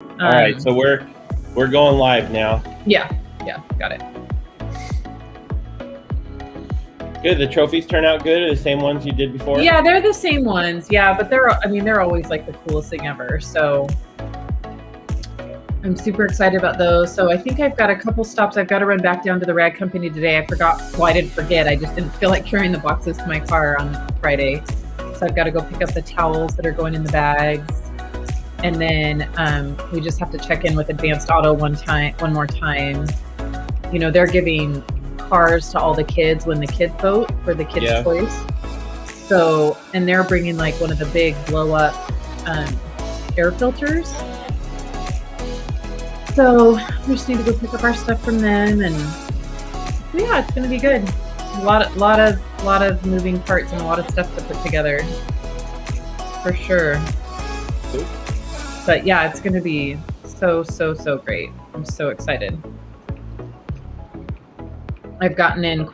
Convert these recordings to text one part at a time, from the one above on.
All right, so we're going live now. Yeah, got it. Good. The trophies turn out good. Are the same ones you did before? Yeah, they're the same ones. Yeah, but they're always like the coolest thing ever. So I'm super excited about those. So I think I've got a couple stops. I've got to run back down to the rag company today. I forgot. Well, I didn't forget. I just didn't feel like carrying the boxes to my car on Friday. So I've got to go pick up the towels that are going in the bags. And then we just have to check in with Advanced Auto one more time. You know, they're giving cars to all the kids when the kids vote for the kids' toys. So, and they're bringing like one of the big blow up air filters. So we just need to go pick up our stuff from them, and yeah, it's gonna be good. A lot of moving parts and a lot of stuff to put together, for sure. But yeah, it's gonna be so great. I'm so excited. I've gotten in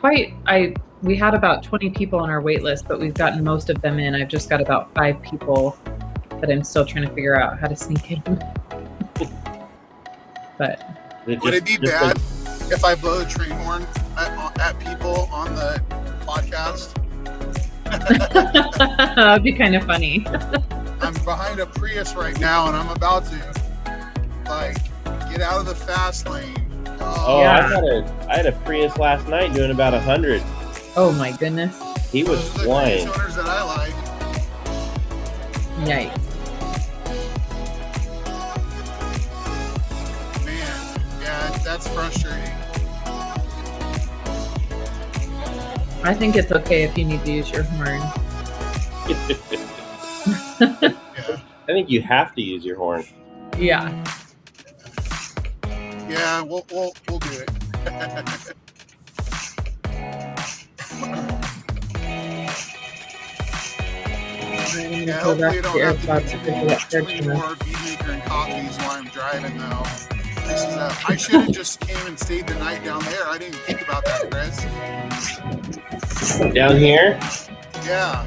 we had about 20 people on our wait list, but we've gotten most of them in. I've just got about 5 people that I'm still trying to figure out how to sneak in. But would it be bad if I blow the train horn at people on the podcast? That'd be kind of funny. I'm behind a Prius right now, and I'm about to get out of the fast lane. Oh, yeah. I had a Prius last night doing about 100. Oh my goodness. He was flying. Those are the Prius owners that I like. Yikes. Man, yeah, that's frustrating. I think it's okay if you need to use your horn. Yeah. I think you have to use your horn. Yeah. Yeah, we'll do it. Yeah, hopefully I don't have to do too many more Bead Maker and coffees while I'm driving, though. I should have just came and stayed the night down there. I didn't think about that, Chris. Down here? Yeah.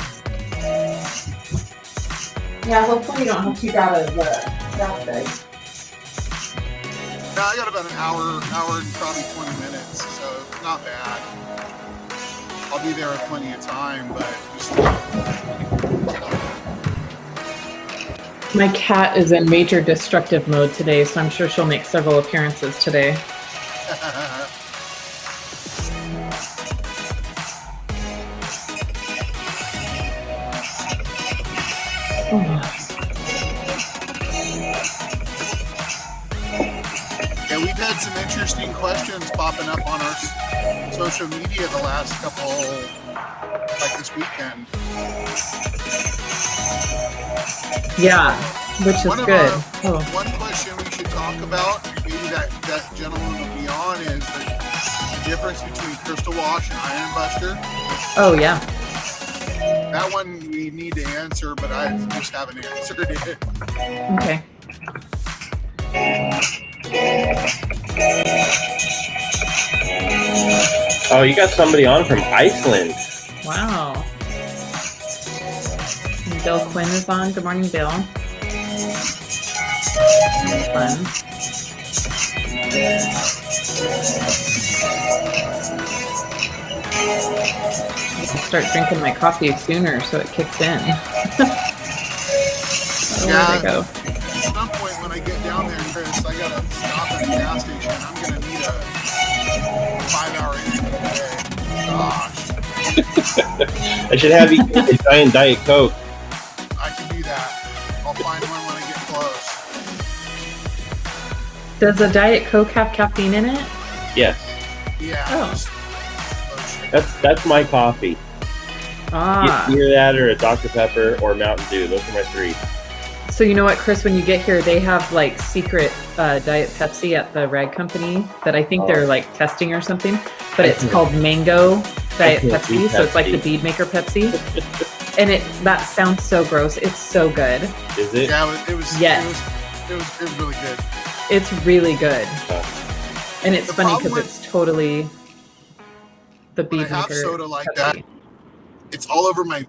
Yeah, hopefully you don't have too bad of traffic. No, I got about an hour and probably 20 minutes, so not bad. I'll be there with plenty of time, but just... My cat is in major destructive mode today, so I'm sure she'll make several appearances today. Yeah, we've had some interesting questions popping up on our social media the last couple, this weekend. Yeah, which is good. One question we should talk about, maybe that gentleman will be on, is the difference between Crystal Wash and Iron Buster. Oh, yeah. That one we need to answer, but I just haven't answered it. Okay. Oh, you got somebody on from Iceland. Wow. Bill Quinn is on. Good morning, Bill. Fun. Start drinking my coffee sooner so it kicks in. There they go. At some point when I get down there, Chris, I gotta stop at the gas station. I'm gonna need a 5-hour engine today. Gosh. I should have you a giant Diet Coke. I can do that. I'll find one when I get close. Does a Diet Coke have caffeine in it? Yes. Yeah. Oh. That's my coffee. Either that or a Dr. Pepper or Mountain Dew. Those are my 3. So you know what, Chris, when you get here, they have secret Diet Pepsi at the rag company that I think they're testing or something, but it's called Mango Diet Pepsi. So it's like the Bead Maker Pepsi. And that sounds so gross. It's so good. Is it? Yeah, it was. Yes. It was really good. It's really good. And it's funny because it's totally the Bead Maker. When I have soda like Pepsi. that, it's all over my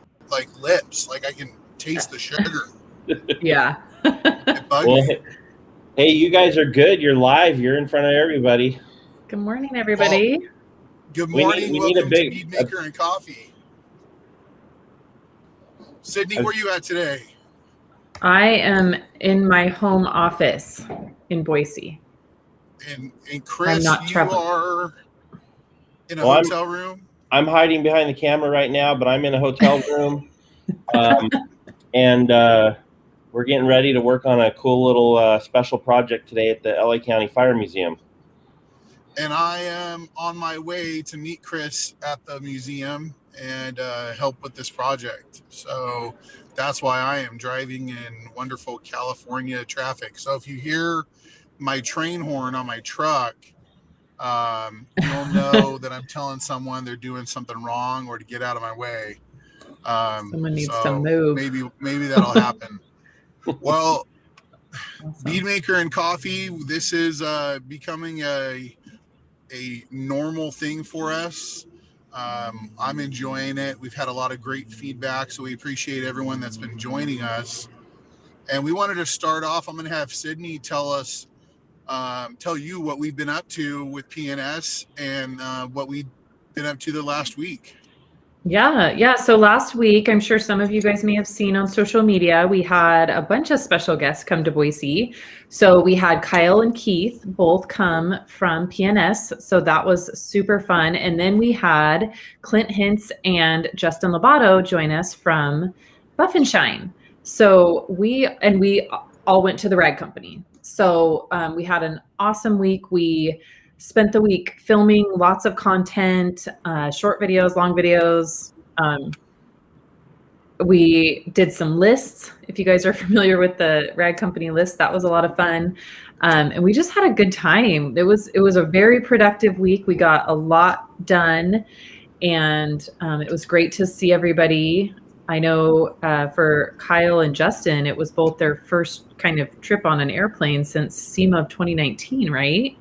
lips. I can taste the sugar. Yeah. It bugs me. Hey, you guys are good. You're live. You're in front of everybody. Good morning, everybody. Well, good morning. Welcome to Bead Maker and Coffee. Sydney, where are you at today? I am in my home office in Boise. And Chris, you are in a hotel room? I'm hiding behind the camera right now, but I'm in a hotel room. And we're getting ready to work on a cool little special project today at the LA County Fire Museum. And I am on my way to meet Chris at the museum and help with this project. So that's why I am driving in wonderful California traffic. So if you hear my train horn on my truck, you'll know that I'm telling someone they're doing something wrong or to get out of my way. Someone needs to move. Maybe that'll happen. Well, awesome. Bead Maker and Coffee, this is becoming a normal thing for us. I'm enjoying it. We've had a lot of great feedback, so we appreciate everyone that's been joining us. And we wanted to start off. I'm going to have Sydney tell you what we've been up to with PNS and what we've been up to the last week. Yeah. So last week, I'm sure some of you guys may have seen on social media, we had a bunch of special guests come to Boise. So we had Kyle and Keith both come from PNS. So that was super fun. And then we had Clint Hintz and Justin Lobato join us from Buff and Shine. So we all went to the Rag Company. So we had an awesome week. We spent the week filming lots of content, short videos, long videos. We did some lists. If you guys are familiar with the Rag Company list, that was a lot of fun. And we just had a good time. It was a very productive week. We got a lot done, and it was great to see everybody. I know for Kyle and Justin, it was both their first kind of trip on an airplane since SEMA of 2019, right?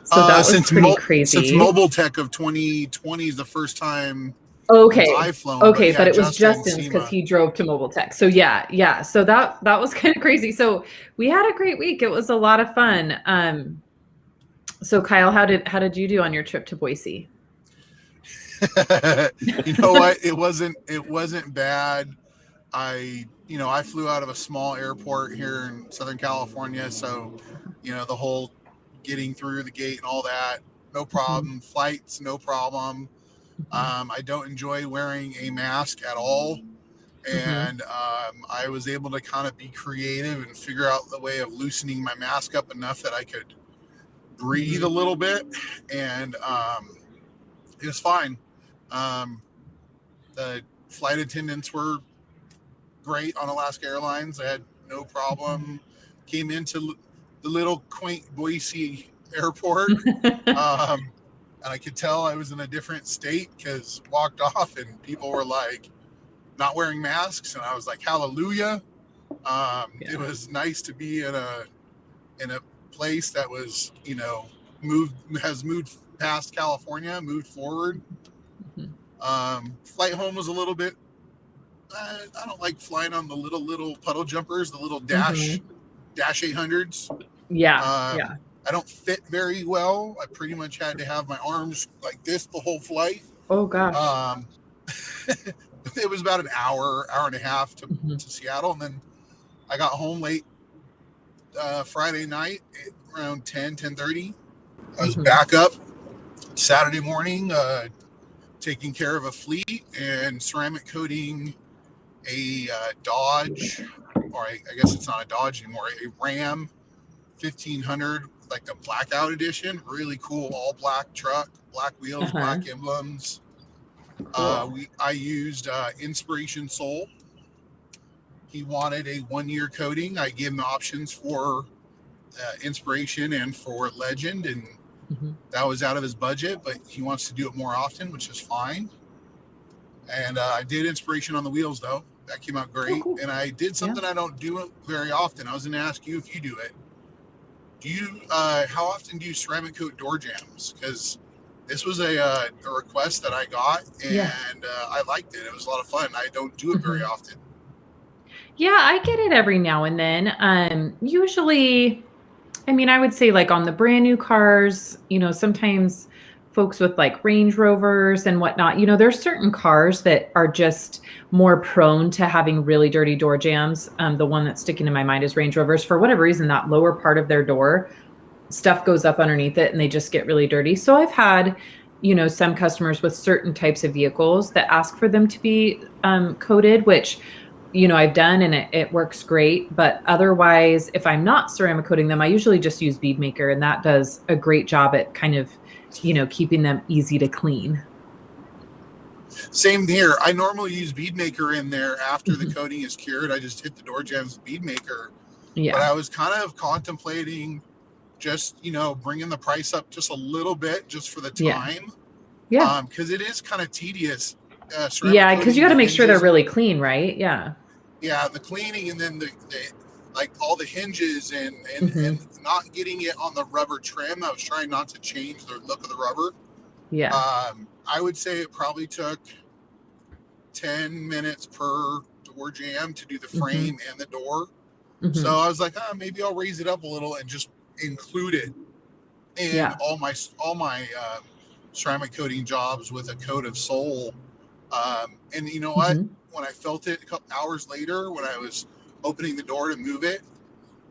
So that was pretty crazy. Since Mobile Tech of 2020 is the first time I've flown. Okay, but it was Justin's because he drove to Mobile Tech. So yeah. So that was kind of crazy. So we had a great week. It was a lot of fun. So Kyle, how did you do on your trip to Boise? You know what? It wasn't bad. I flew out of a small airport here in Southern California, so the whole getting through the gate and all that, no problem. Flights, no problem. I don't enjoy wearing a mask at all, and I was able to kind of be creative and figure out the way of loosening my mask up enough that I could breathe a little bit, and it was fine. The flight attendants were great on Alaska Airlines. I had no problem. Came into the little quaint Boise airport, and I could tell I was in a different state because walked off and people were like not wearing masks, and I was like, hallelujah. It was nice to be in a place that was has moved past California, moved forward. Flight home was a little bit, I don't like flying on the little puddle jumpers, the little dash 800s. Yeah. I don't fit very well. I pretty much had to have my arms like this the whole flight. Oh gosh. It was about an hour and a half to Seattle, and then I got home late Friday night around 10:30. I was back up Saturday morning, taking care of a fleet and ceramic coating a Dodge, or I guess it's not a Dodge anymore, a Ram 1500, like the blackout edition. Really cool, all black truck, black wheels, black emblems. Cool. I used Inspiration Soul. He wanted a 1-year coating. I gave him the options for Inspiration and for Legend, and that was out of his budget, but he wants to do it more often, which is fine. And I did Inspiration on the wheels, though. That came out great. Oh, cool. And I did something I don't do very often. I was going to ask you if you do it. Do you? How often do you ceramic coat door jambs? Because this was a request that I got, and I liked it. It was a lot of fun. I don't do it very often. Yeah, I get it every now and then. Usually I mean, I would say like on the brand new cars, sometimes folks with like Range Rovers and whatnot, there's certain cars that are just more prone to having really dirty door jams. The one that's sticking in my mind is Range Rovers. For whatever reason, that lower part of their door, stuff goes up underneath it and they just get really dirty. So I've had, some customers with certain types of vehicles that ask for them to be coated, which I've done and it works great. But otherwise, if I'm not ceramic coating them, I usually just use Bead Maker, and that does a great job at kind of, keeping them easy to clean. Same here. I normally use Bead Maker in there after the coating is cured. I just hit the door jams with Bead Maker. Yeah. But I was kind of contemplating just, bringing the price up just a little bit just for the time. Yeah. Because it is kind of tedious. Yeah, because you got to make sure they're really clean, right? Yeah. Yeah, the cleaning, and then the like all the hinges and not getting it on the rubber trim. I was trying not to change the look of the rubber. Yeah. I would say it probably took 10 minutes per door jam to do the frame and the door. So I was like, maybe I'll raise it up a little and just include it in all my ceramic coating jobs with a coat of Sol. And you know what? When I felt it a couple hours later, when I was opening the door to move it,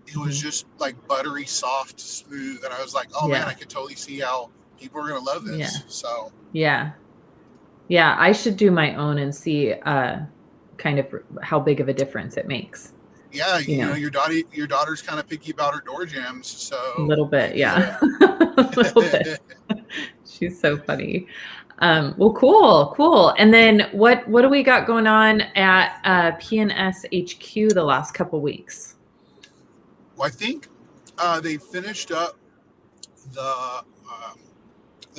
it was just like buttery, soft, smooth. And I was like, man, I could totally see how people are going to love this. Yeah. So yeah, I should do my own and see kind of how big of a difference it makes. Yeah, you know, your daughter's kind of picky about her door jams, so a little bit, yeah. A little bit. She's so funny. Well, cool. And then what do we got going on at P&S HQ the last couple weeks? Well, I think they finished up the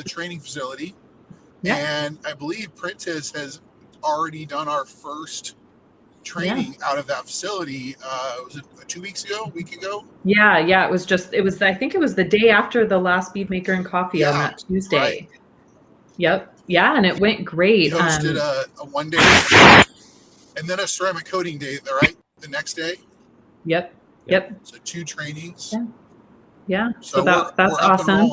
training facility, and I believe Prentice has already done our first training out of that facility. Was it 2 weeks ago, a week ago? Yeah. It was I think it was the day after the last Bead Maker and Coffee on that Tuesday. Right. Yep. Yeah. And it went great. We hosted a 1 day and then a ceramic coating day, right? The next day. Yep. So 2 trainings. Yeah. So that's we're awesome.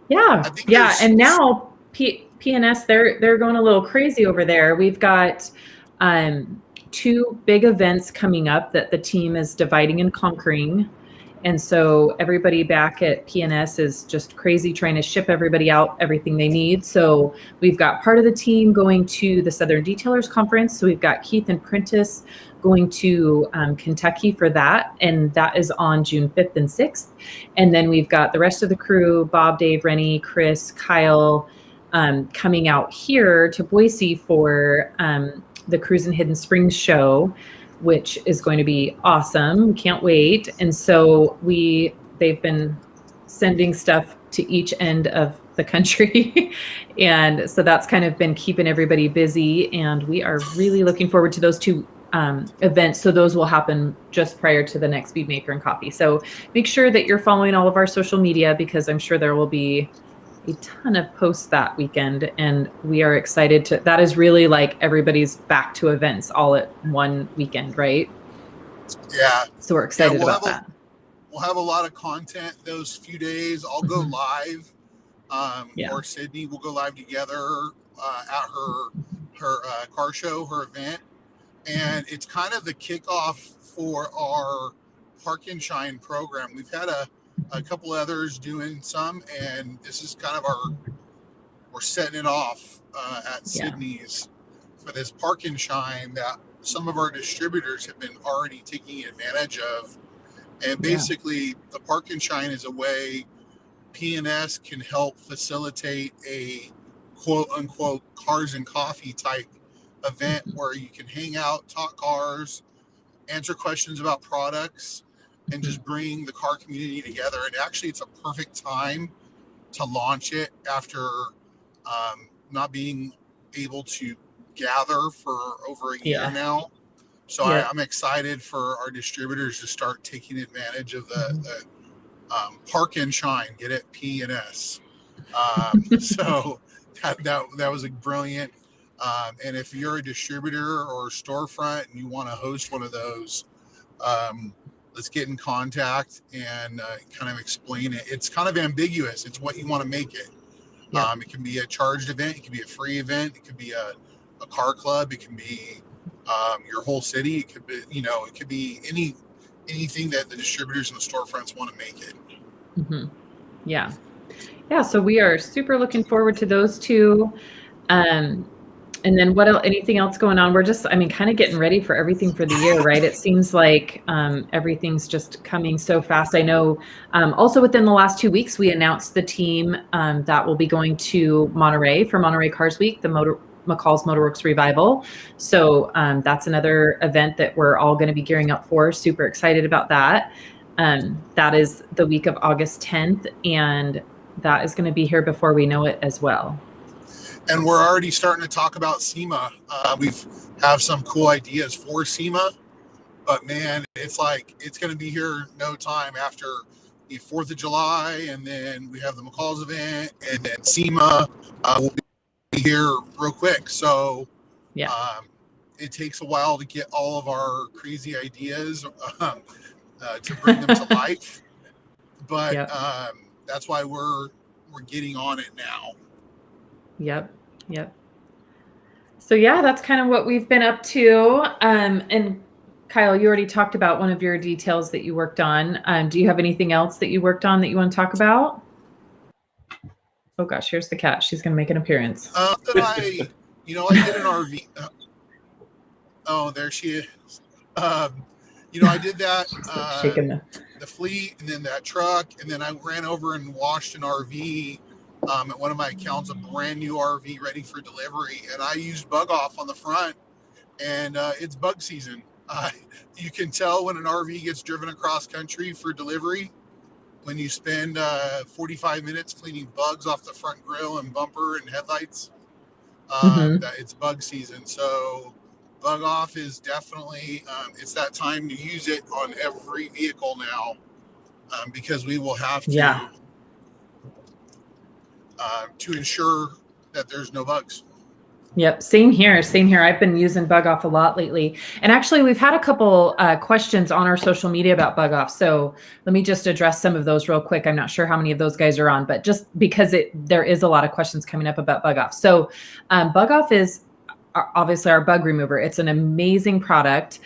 Yeah. And now P&S, they're going a little crazy over there. We've got 2 big events coming up that the team is dividing and conquering. And so everybody back at P&S is just crazy trying to ship everybody out everything they need. So we've got part of the team going to the Southern Detailers Conference. So we've got Keith and Prentice going to Kentucky for that. And that is on June 5th and 6th. And then we've got the rest of the crew, Bob, Dave, Rennie, Chris, Kyle, coming out here to Boise for the Cruise and Hidden Springs show, which is going to be awesome. We can't wait. And so they've been sending stuff to each end of the country. And so that's kind of been keeping everybody busy. And we are really looking forward to those 2 events. So those will happen just prior to the next Bead Maker and Coffee. So make sure that you're following all of our social media, because I'm sure there will be a ton of posts that weekend, and we are excited that is really like everybody's back to events all at one weekend, right? Yeah. So we're excited about that. We'll have a lot of content those few days. I'll go live, or Sydney will go live together at her car show, her event. And it's kind of the kickoff for our Park and Shine program. We've had a couple others doing some, and this is kind of we're setting it off at Sydney's for this Park and Shine that some of our distributors have been already taking advantage of. And basically the Park and Shine is a way P&S can help facilitate a quote unquote cars and coffee type event where you can hang out, talk cars, answer questions about products, and just bring the car community together. And actually it's a perfect time to launch it after not being able to gather for over a year now. So I'm excited for our distributors to start taking advantage of the Park and Shine, get it, P&S. So that was a brilliant. And if you're a distributor or a storefront and you want to host one of those, let's get in contact and kind of explain it. It's kind of ambiguous. It's what you want to make it. Yeah. It can be a charged event. It can be a free event. It could be a car club. It can be your whole city. It could be, it could be anything that the distributors and the storefronts want to make it. Mm-hmm. Yeah. Yeah. So we are super looking forward to those two. And then what else, anything else going on? We're just, kind of getting ready for everything for the year, right? It seems like everything's just coming so fast. I know also within the last 2 weeks, we announced the team that will be going to Monterey for Monterey Cars Week, the McCall's Motorworks Revival. So that's another event that we're all going to be gearing up for. Super excited about that. That is the week of August 10th, and that is going to be here before we know it as well. And we're already starting to talk about SEMA. We have some cool ideas for SEMA, but man, it's going to be here no time after the 4th of July, and then we have the McCall's event, and then SEMA will be here real quick. So yeah, it takes a while to get all of our crazy ideas to bring them to life, but that's why we're getting on it now. Yep. So yeah, that's kind of what we've been up to. And Kyle, you already talked about one of your details that you worked on. Do you have anything else that you worked on that you want to talk about? Oh gosh, here's the cat. She's going to make an appearance. I did an RV. Oh, there she is. I did that. Shaking the fleet, and then that truck, and then I ran over and washed an RV. At one of my accounts, a brand new RV ready for delivery, and I used Bug Off on the front, and it's bug season. You can tell when an RV gets driven across country for delivery when you spend 45 minutes cleaning bugs off the front grille and bumper and headlights. That it's bug season. So Bug Off is definitely it's that time to use it on every vehicle now, because we will have to ensure that there's no bugs. Yep. Same here. I've been using Bug Off a lot lately. And actually, we've had a couple questions on our social media about Bug Off. So let me just address some of those real quick. I'm not sure how many of those guys are on, but just because there is a lot of questions coming up about Bug Off. So Bug Off is obviously our bug remover. It's an amazing product.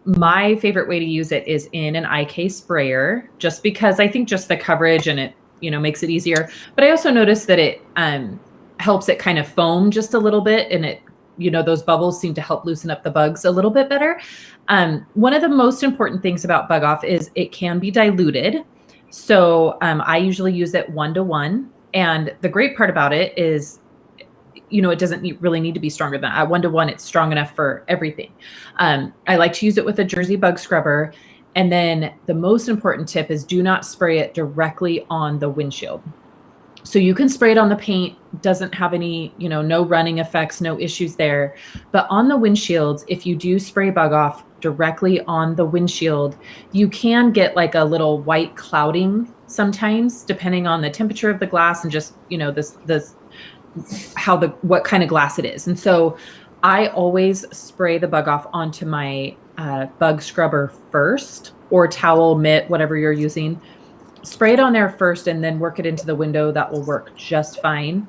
My favorite way to use it is in an IK sprayer, just because I think just the coverage and it makes it easier. But I also noticed that it helps it kind of foam just a little bit, and it, those bubbles seem to help loosen up the bugs a little bit better. One of the most important things about Bug Off is it can be diluted. So I usually use it 1-to-1. And the great part about it is, it doesn't really need to be stronger than that. At 1-to-1, it's strong enough for everything. I like to use it with a Jersey bug scrubber. And then the most important tip is do not spray it directly on the windshield. So you can spray it on the paint, doesn't have any, no running effects, no issues there. But on the windshields, if you do spray Bug Off directly on the windshield, you can get like a little white clouding sometimes, depending on the temperature of the glass and just, what kind of glass it is. And so I always spray the Bug Off onto my bug scrubber first, or towel, mitt, whatever you're using. Spray it on there first and then work it into the window. That will work just fine.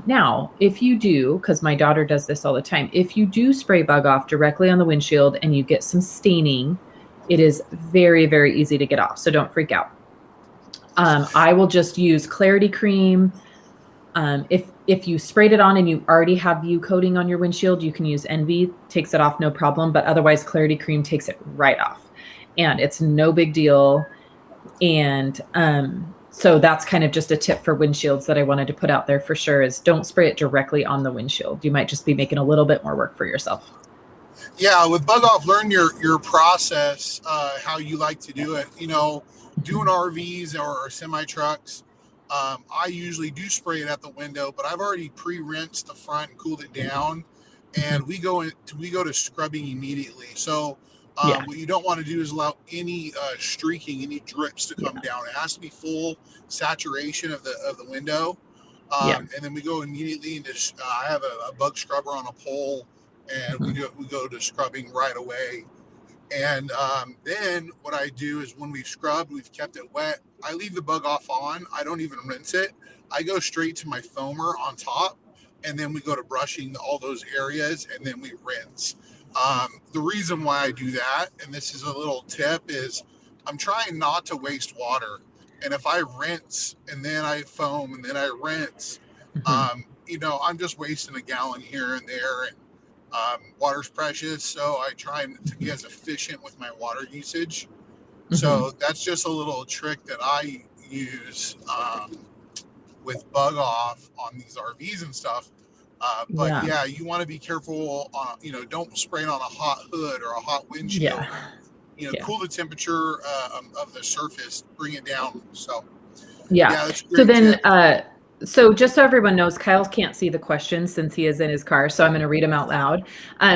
Now, if you do, because my daughter does this all the time, if you do spray Bug Off directly on the windshield and you get some staining, it is very, very easy to get off. So don't freak out. I will just use Clarity Cream. If you sprayed it on and you already have view coating on your windshield, you can use Envy, takes it off, no problem. But otherwise, Clarity Cream takes it right off, and it's no big deal. And so that's kind of just a tip for windshields that I wanted to put out there for sure, is don't spray it directly on the windshield. You might just be making a little bit more work for yourself. Yeah, with Bug Off, learn your process, how you like to do it. Doing RVs or semi trucks, I usually do spray it at the window, but I've already pre-rinsed the front and cooled it down, and we go to scrubbing immediately. So what you don't want to do is allow any streaking, any drips to come down. It has to be full saturation of the window. And then we go immediately into. I have a bug scrubber on a pole, and we go to scrubbing right away. And then what I do is when we've scrubbed, we've kept it wet, I leave the bug off on. I don't even rinse it. I go straight to my foamer on top, and then we go to brushing all those areas, and then we rinse. The reason why I do that, and this is a little tip, is I'm trying not to waste water. And if I rinse and then I foam and then I rinse, I'm just wasting a gallon here and there. And water's precious, so I try to be as efficient with my water usage. So that's just a little trick that I use with bug off on these RVs and stuff. But yeah, you want to be careful. Don't spray it on a hot hood or a hot windshield. Cool the temperature of the surface, bring it down. So that's great. So then, so just so everyone knows, Kyle can't see the questions since he is in his car, so I'm going to read them out loud.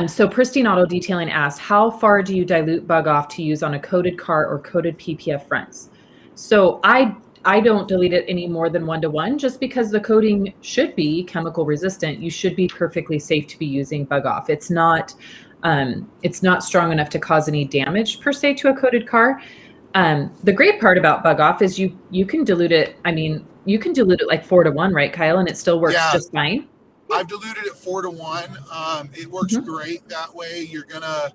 So Pristine Auto Detailing asked, how far do you dilute bug off to use on a coated car or coated PPF fronts? So I don't dilute it any more than 1-to-1, just because the coating should be chemical resistant. You should be perfectly safe to be using bug off. It's not strong enough to cause any damage per se to a coated car. The great part about bug off is you can dilute it. I mean, you can dilute it like 4-to-1, right, Kyle? And it still works just fine. I've diluted it 4-to-1. It works great that way. You're gonna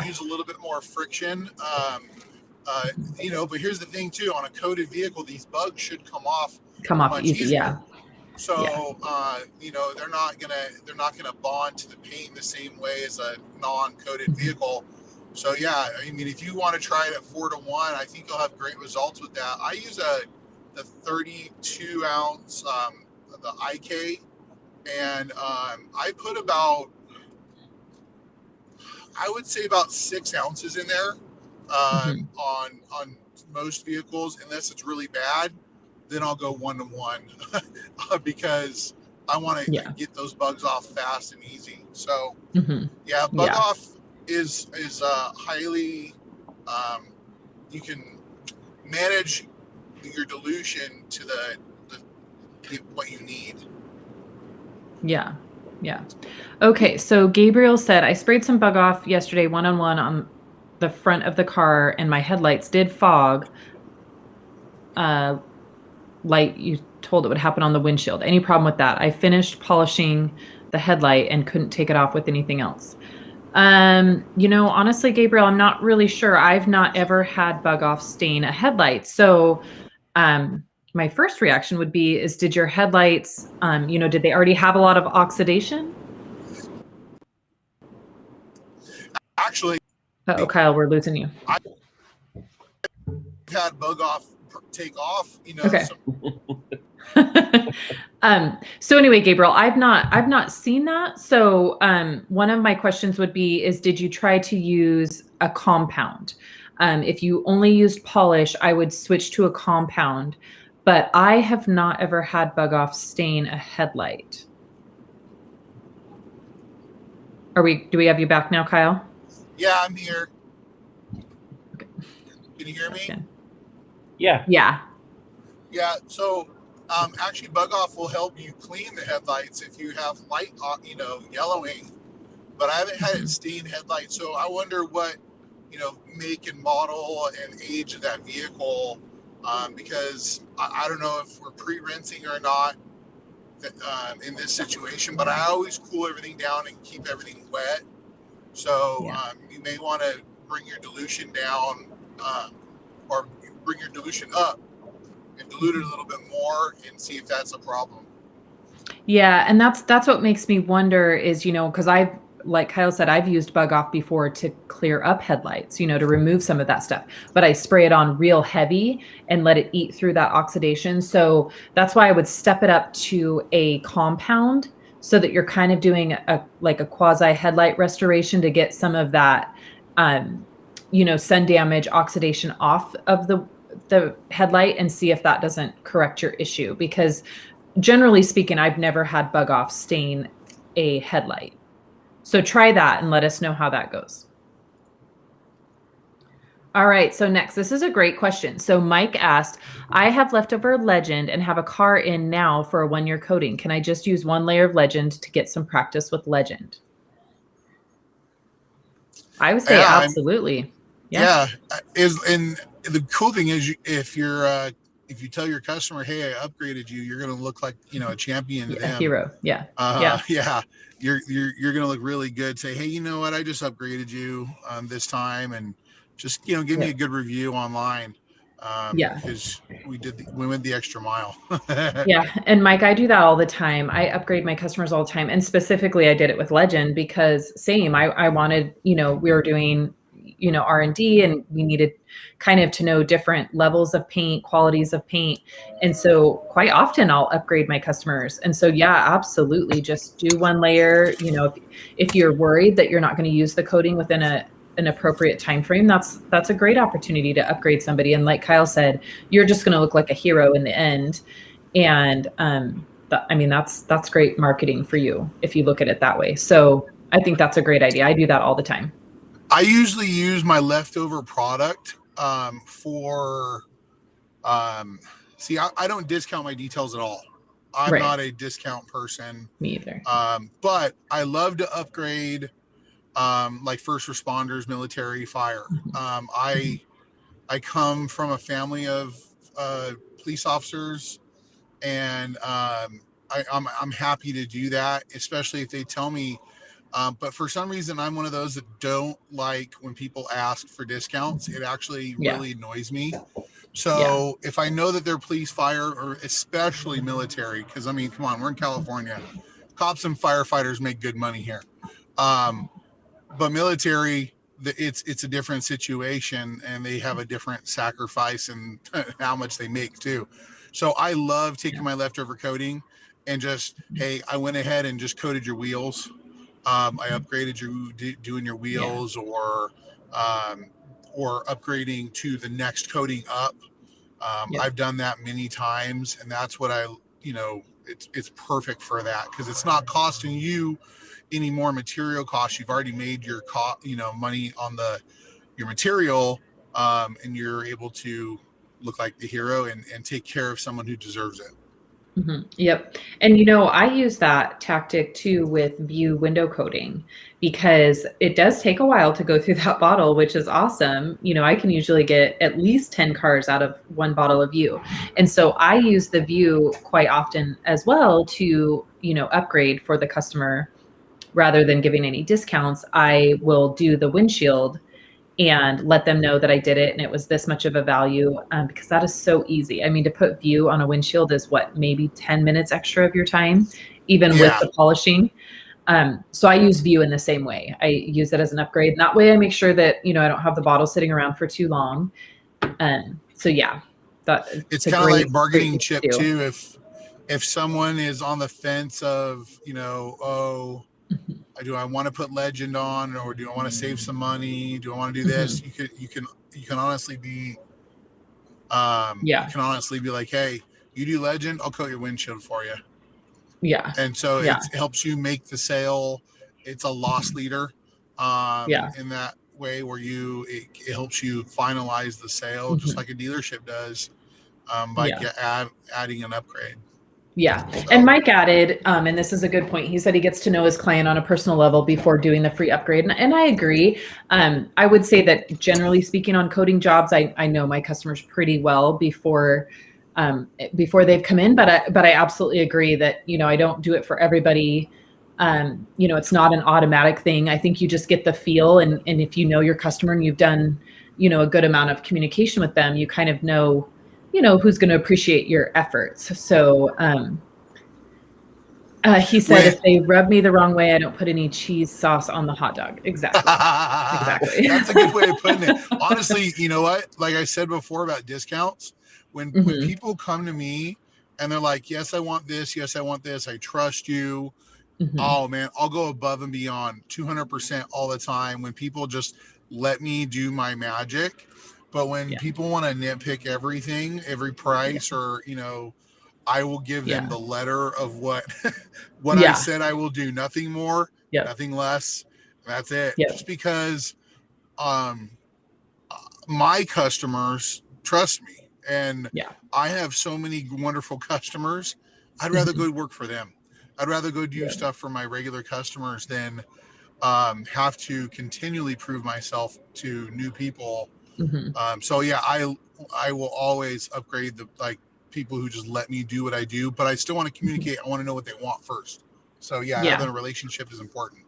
use a little bit more friction. But here's the thing too, on a coated vehicle, these bugs should come off easy. Easier. So they're not gonna bond to the paint the same way as a non-coated vehicle. So I mean, if you want to try it at 4-to-1, I think you'll have great results with that. I use the 32 ounce the IK, and I put about, I would say about 6 ounces in there on most vehicles. Unless it's really bad, then I'll go 1-to-1 because I want to get those bugs off fast and easy. So bug off is highly you can manage your dilution to the what you need. Yeah. Okay, so Gabriel said, I sprayed some bug off yesterday 1-on-1 on the front of the car, and my headlights did fog. Like you told it would happen on the windshield. Any problem with that? I finished polishing the headlight and couldn't take it off with anything else. Honestly, Gabriel, I'm not really sure. I've not ever had bug off stain a headlight. So my first reaction would be, did your headlights, did they already have a lot of oxidation? Actually, Kyle, we're losing you. I've had bug off take off, Okay. So anyway, Gabriel, I've not seen that. So one of my questions would be, did you try to use a compound? If you only used polish, I would switch to a compound, but I have not ever had bug off stain a headlight. Do we have you back now, Kyle? Yeah, I'm here. Okay. Can you hear me? Okay. Yeah. So actually bug off will help you clean the headlights if you have light, yellowing, but I haven't had it stain headlights. So I wonder what, make and model and age of that vehicle, because I don't know if we're pre-rinsing or not in this situation, but I always cool everything down and keep everything wet. So you may want to bring your dilution down or bring your dilution up and dilute it a little bit more and see if that's a problem. Yeah, and that's what makes me wonder is, because like Kyle said, I've used bug off before to clear up headlights, to remove some of that stuff, but I spray it on real heavy and let it eat through that oxidation. So that's why I would step it up to a compound so that you're kind of doing a quasi headlight restoration to get some of that, sun damage oxidation off of the headlight and see if that doesn't correct your issue. Because generally speaking, I've never had bug off stain a headlight. So try that and let us know how that goes. All right, so next, this is a great question. So Mike asked, I have leftover Legend and have a car in now for a 1-year coating. Can I just use 1 layer of Legend to get some practice with Legend? I would say absolutely. Yeah. And the cool thing is, if you tell your customer, "Hey, I upgraded you," you're going to look like, a champion to A them. hero. Yeah. Yeah. You're going to look really good. Say, "Hey, you know what? I just upgraded you this time, and just give me a good review online." Because we went the extra mile. Yeah. And Mike, I do that all the time. I upgrade my customers all the time. And specifically I did it with Legend because I wanted, we were doing, R&D, and we needed kind of to know different levels of paint, qualities of paint. And so quite often I'll upgrade my customers. And so, yeah, absolutely. Just do one layer. If you're worried that you're not going to use the coating within an appropriate time frame, that's a great opportunity to upgrade somebody. And like Kyle said, you're just going to look like a hero in the end. And that's great marketing for you if you look at it that way. So I think that's a great idea. I do that all the time. I usually use my leftover product for I don't discount my details at all. I'm not a discount person. Me either. But I love to upgrade like first responders, military, fire. I come from a family of police officers, and I'm happy to do that, especially if they tell me. But for some reason, I'm one of those that don't like when people ask for discounts. It actually really annoys me. So if I know that they're police, fire, or especially military, because come on, we're in California, cops and firefighters make good money here. But military, it's a different situation, and they have a different sacrifice and how much they make too. So I love taking my leftover coating and just, hey, I went ahead and just coated your wheels. I upgraded you doing your wheels, or upgrading to the next coating up. I've done that many times, and that's what it's perfect for that, because it's not costing you any more material costs. You've already made your money on your material, and you're able to look like the hero and take care of someone who deserves it. Mm-hmm. Yep. And, I use that tactic too with view window coating, because it does take a while to go through that bottle, which is awesome. I can usually get at least 10 cars out of one bottle of view. And so I use the view quite often as well to, upgrade for the customer. Rather than giving any discounts, I will do the windshield and let them know that I did it and it was this much of a value, because that is so easy. To put view on a windshield is maybe 10 minutes extra of your time, even with the polishing. So I use view in the same way. I use it as an upgrade. And that way I make sure that, I don't have the bottle sitting around for too long. So yeah, it's kind of like bargaining chip too. If someone is on the fence of, do I want to put Legend on, or do I want to save some money? Do I want to do this? You can honestly be, you can honestly be like, hey, you do Legend, I'll coat your windshield for you. Yeah. And so it helps you make the sale. It's a loss leader, in that way, where it helps you finalize the sale, just like a dealership does, by adding an upgrade. Yeah. So. And Mike added, and this is a good point. He said he gets to know his client on a personal level before doing the free upgrade. And I agree. I would say that generally speaking, on coating jobs, I know my customers pretty well before they've come in, but I absolutely agree that, I don't do it for everybody. It's not an automatic thing. I think you just get the feel, and if you know your customer and you've done, a good amount of communication with them, you kind of know who's going to appreciate your efforts. So he said, if they rub me the wrong way, I don't put any cheese sauce on the hot dog. Exactly. Exactly. That's a good way of putting it. Honestly, you know what? Like I said before about discounts, when people come to me and they're like, yes, I want this. Yes, I want this. I trust you. Oh man, I'll go above and beyond 200% all the time when people just let me do my magic. But when people want to nitpick everything, every price, or, I will give them the letter of what I said I will do. Nothing more, nothing less. That's it. Just because my customers trust me. And I have so many wonderful customers. I'd rather go work for them. I'd rather go do stuff for my regular customers than have to continually prove myself to new people. Mm-hmm. So yeah, I will always upgrade the people who just let me do what I do, but I still want to communicate. I want to know what they want first. So yeah, Yeah. having a relationship is important.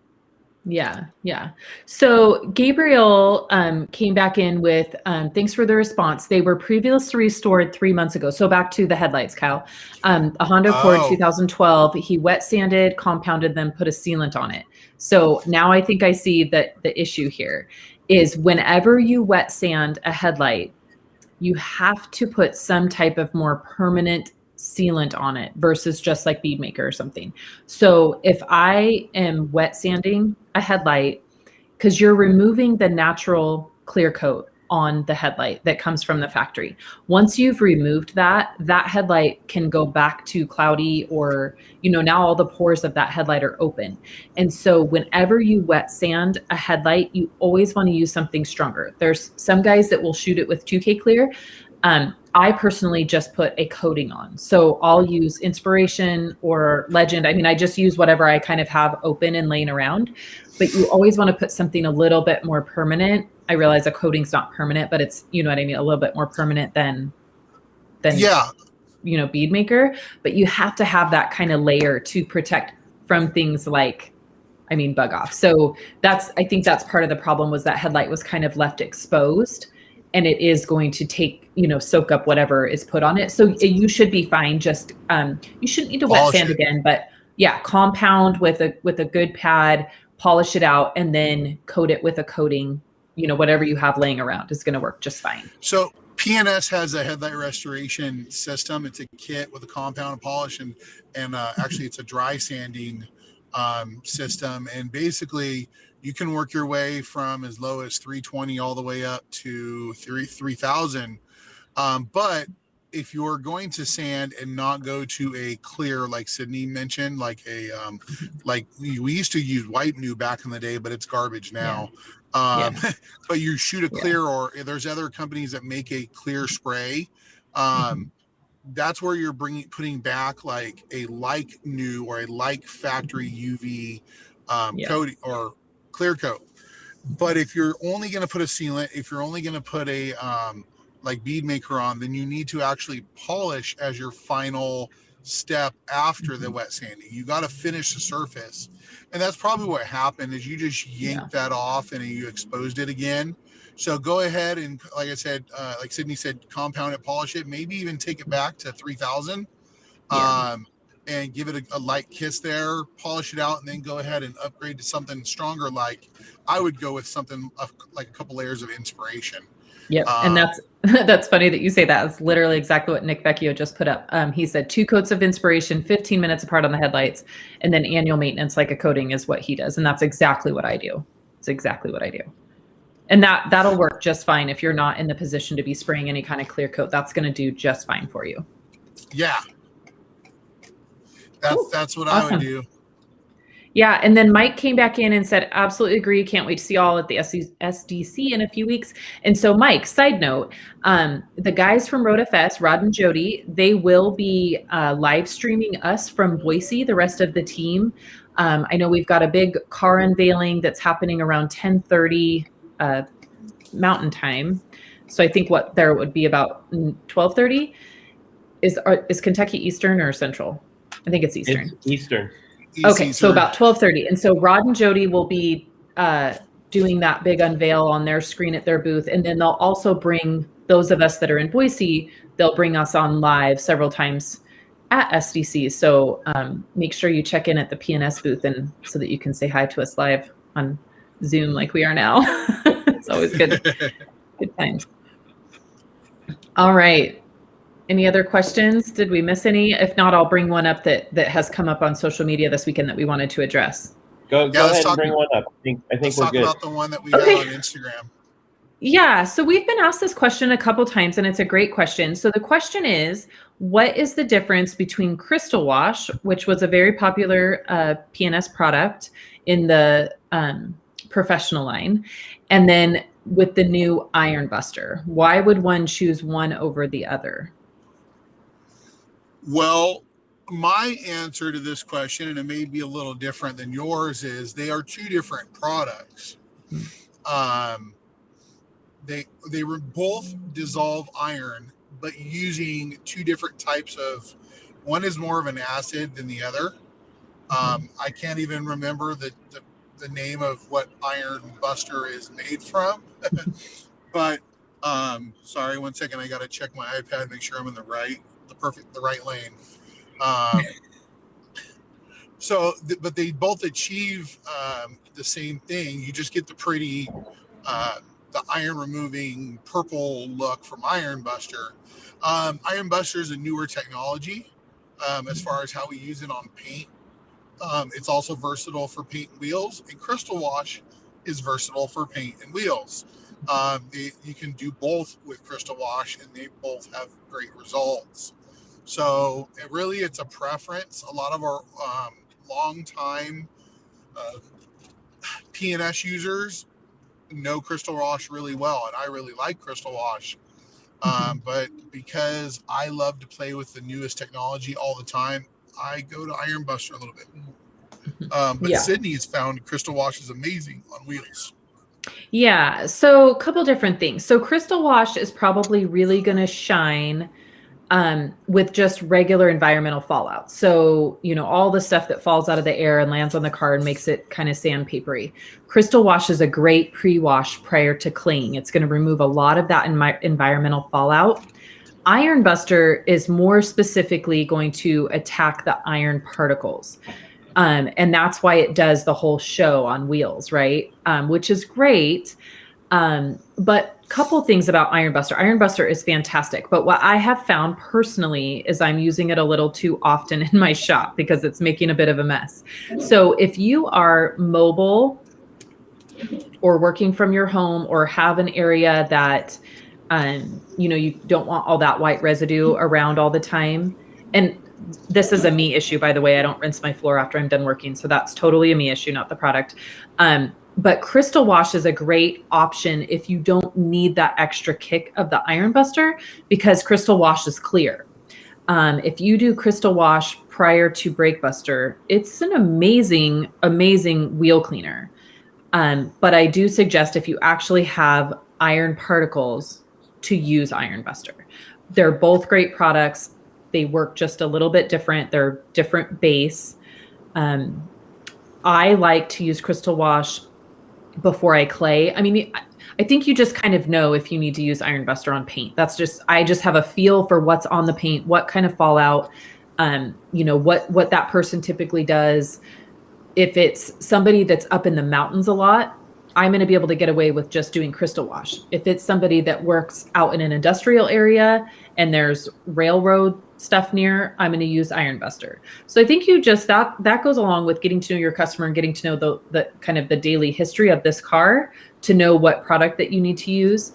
Yeah. Yeah. So Gabriel came back in with, thanks for the response. They were previously restored 3 months ago. So back to the headlights, Kyle. A Honda Accord 2012, he wet sanded, compounded them, put a sealant on it. So now I think I see that the issue here is whenever you wet sand a headlight, you have to put some type of more permanent sealant on it versus just like bead maker or something. So if I am wet sanding a headlight, because you're removing the natural clear coat on the headlight that comes from the factory. Once you've removed that, that headlight can go back to cloudy, or, now all the pores of that headlight are open. And so whenever you wet sand a headlight, you always want to use something stronger. There's some guys that will shoot it with 2K clear. I personally just put a coating on. So I'll use Inspiration or Legend. I mean, I just use whatever I kind of have open and laying around, but you always want to put something a little bit more permanent. I realize a coating's not permanent, but it's, you know what I mean? A little bit more permanent than bead maker, but you have to have that kind of layer to protect from things like, bug off. So I think that's part of the problem, was that headlight was kind of left exposed, and it is going to take, soak up whatever is put on it. So you should be fine. Just, you shouldn't need to wet sand again, but yeah, compound with a good pad, polish it out, and then coat it with a coating, whatever you have laying around is going to work just fine. So P&S has a headlight restoration system. It's a kit with a compound and polish, and actually it's a dry sanding system. And basically you can work your way from as low as 320 all the way up to 3,000. But if you're going to sand and not go to a clear, like Sydney mentioned, like like we used to use white new back in the day, but it's garbage now. Yeah. But you shoot a clear, or there's other companies that make a clear spray. That's where you're putting back like a like new or a like factory UV coating or clear coat. But if you're only going to put a sealant, if you're only going to put a like bead maker on, then you need to actually polish as your final step after the wet sanding. You got to finish the surface, and that's probably what happened, is you just yanked that off and you exposed it again. So go ahead and, like I said, like Sydney said, compound it, polish it, maybe even take it back to 3,000 and give it a light kiss there, polish it out, and then go ahead and upgrade to something stronger. Like I would go with something like a couple layers of Inspiration. Yep. And that's funny that you say that. It's literally exactly what Nick Vecchio just put up. He said 2 coats of Inspiration, 15 minutes apart on the headlights, and then annual maintenance like a coating is what he does. And that's exactly what I do. It's exactly what I do. And that'll work just fine if you're not in the position to be spraying any kind of clear coat. That's going to do just fine for you. Yeah. That's what awesome. I would do. Yeah. And then Mike came back in and said, absolutely agree. Can't wait to see y'all at the SDC in a few weeks. And so Mike, side note, the guys from RoadFS, Rod and Jody, they will be live streaming us from Boise, the rest of the team. I know we've got a big car unveiling that's happening around 10:30 Mountain Time. So I think there would be about 12:30. Is Kentucky Eastern or Central? I think it's Eastern. It's Eastern. Okay, so about 12:30. And so Rod and Jody will be doing that big unveil on their screen at their booth. And then they'll also bring those of us that are in Boise, they'll bring us on live several times at SDC. So make sure you check in at the P&S booth and so that you can say hi to us live on Zoom like we are now. It's always good. Good times. All right. Any other questions? Did we miss any? If not, I'll bring one up that has come up on social media this weekend that we wanted to address. Go ahead and bring one up. I think we're good. Let's talk about the one that we got on Instagram. Yeah, so we've been asked this question a couple times, and it's a great question. So the question is, what is the difference between Crystal Wash, which was a very popular P&S product in the professional line, and then with the new Iron Buster? Why would one choose one over the other? Well, My answer to this question, and it may be a little different than yours, is they are two different products. They were both dissolve iron, but using two different types of. One is more of an acid than the other. I can't even remember the name of what Iron Buster is made from. But sorry, 1 second. I got to check my iPad, make sure I'm in the right lane. But they both achieve the same thing. You just get the pretty, the iron removing purple look from Iron Buster. Iron Buster is a newer technology as far as how we use it on paint. It's also versatile for paint and wheels, and Crystal Wash is versatile for paint and wheels. You can do both with Crystal Wash, and they both have great results. So it's a preference. A lot of our long-time P&S users know Crystal Wash really well, and I really like Crystal Wash. But because I love to play with the newest technology all the time, I go to Iron Buster a little bit. But Sydney has found Crystal Wash is amazing on wheels. Yeah. So a couple different things. So Crystal Wash is probably really going to shine with just regular environmental fallout. So, all the stuff that falls out of the air and lands on the car and makes it kind of sandpapery. Crystal Wash is a great pre-wash prior to cleaning. It's going to remove a lot of that environmental fallout. Iron Buster is more specifically going to attack the iron particles. And that's why it does the whole show on wheels, right? Which is great. But couple things about Iron Buster. Iron Buster is fantastic. But what I have found personally is I'm using it a little too often in my shop because it's making a bit of a mess. So if you are mobile or working from your home or have an area that, you don't want all that white residue around all the time. And this is a me issue, by the way. I don't rinse my floor after I'm done working. So that's totally a me issue, not the product. But Crystal Wash is a great option if you don't need that extra kick of the Iron Buster, because Crystal Wash is clear. If you do Crystal Wash prior to Brake Buster, it's an amazing, amazing wheel cleaner. But I do suggest if you actually have iron particles to use Iron Buster. They're both great products. They work just a little bit different. They're different base. I like to use Crystal Wash before I clay. I mean, I think you just kind of know if you need to use Iron Buster on paint. I just have a feel for what's on the paint, what kind of fallout, what that person typically does. If it's somebody that's up in the mountains a lot, I'm going to be able to get away with just doing Crystal Wash. If it's somebody that works out in an industrial area and there's railroad stuff near, I'm going to use Iron Buster. So I think that goes along with getting to know your customer and getting to know the kind of the daily history of this car to know what product that you need to use.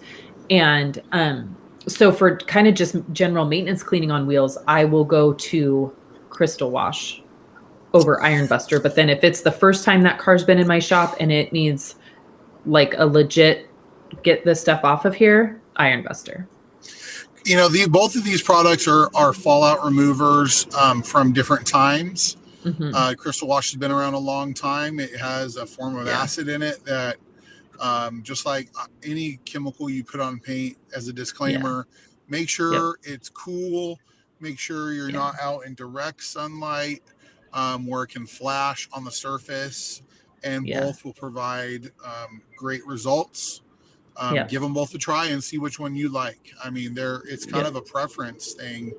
And so for kind of just general maintenance cleaning on wheels, I will go to Crystal Wash over Iron Buster. But then if it's the first time that car's been in my shop and it needs like a legit get this stuff off of here, Iron Buster. Both of these products are fallout removers from different times. Crystal Wash has been around a long time. It has a form of acid in it that, just like any chemical you put on paint, as a disclaimer, make sure it's cool. Make sure you're not out in direct sunlight where it can flash on the surface. And both will provide great results. Give them both a try and see which one you like. I mean, it's kind of a preference thing.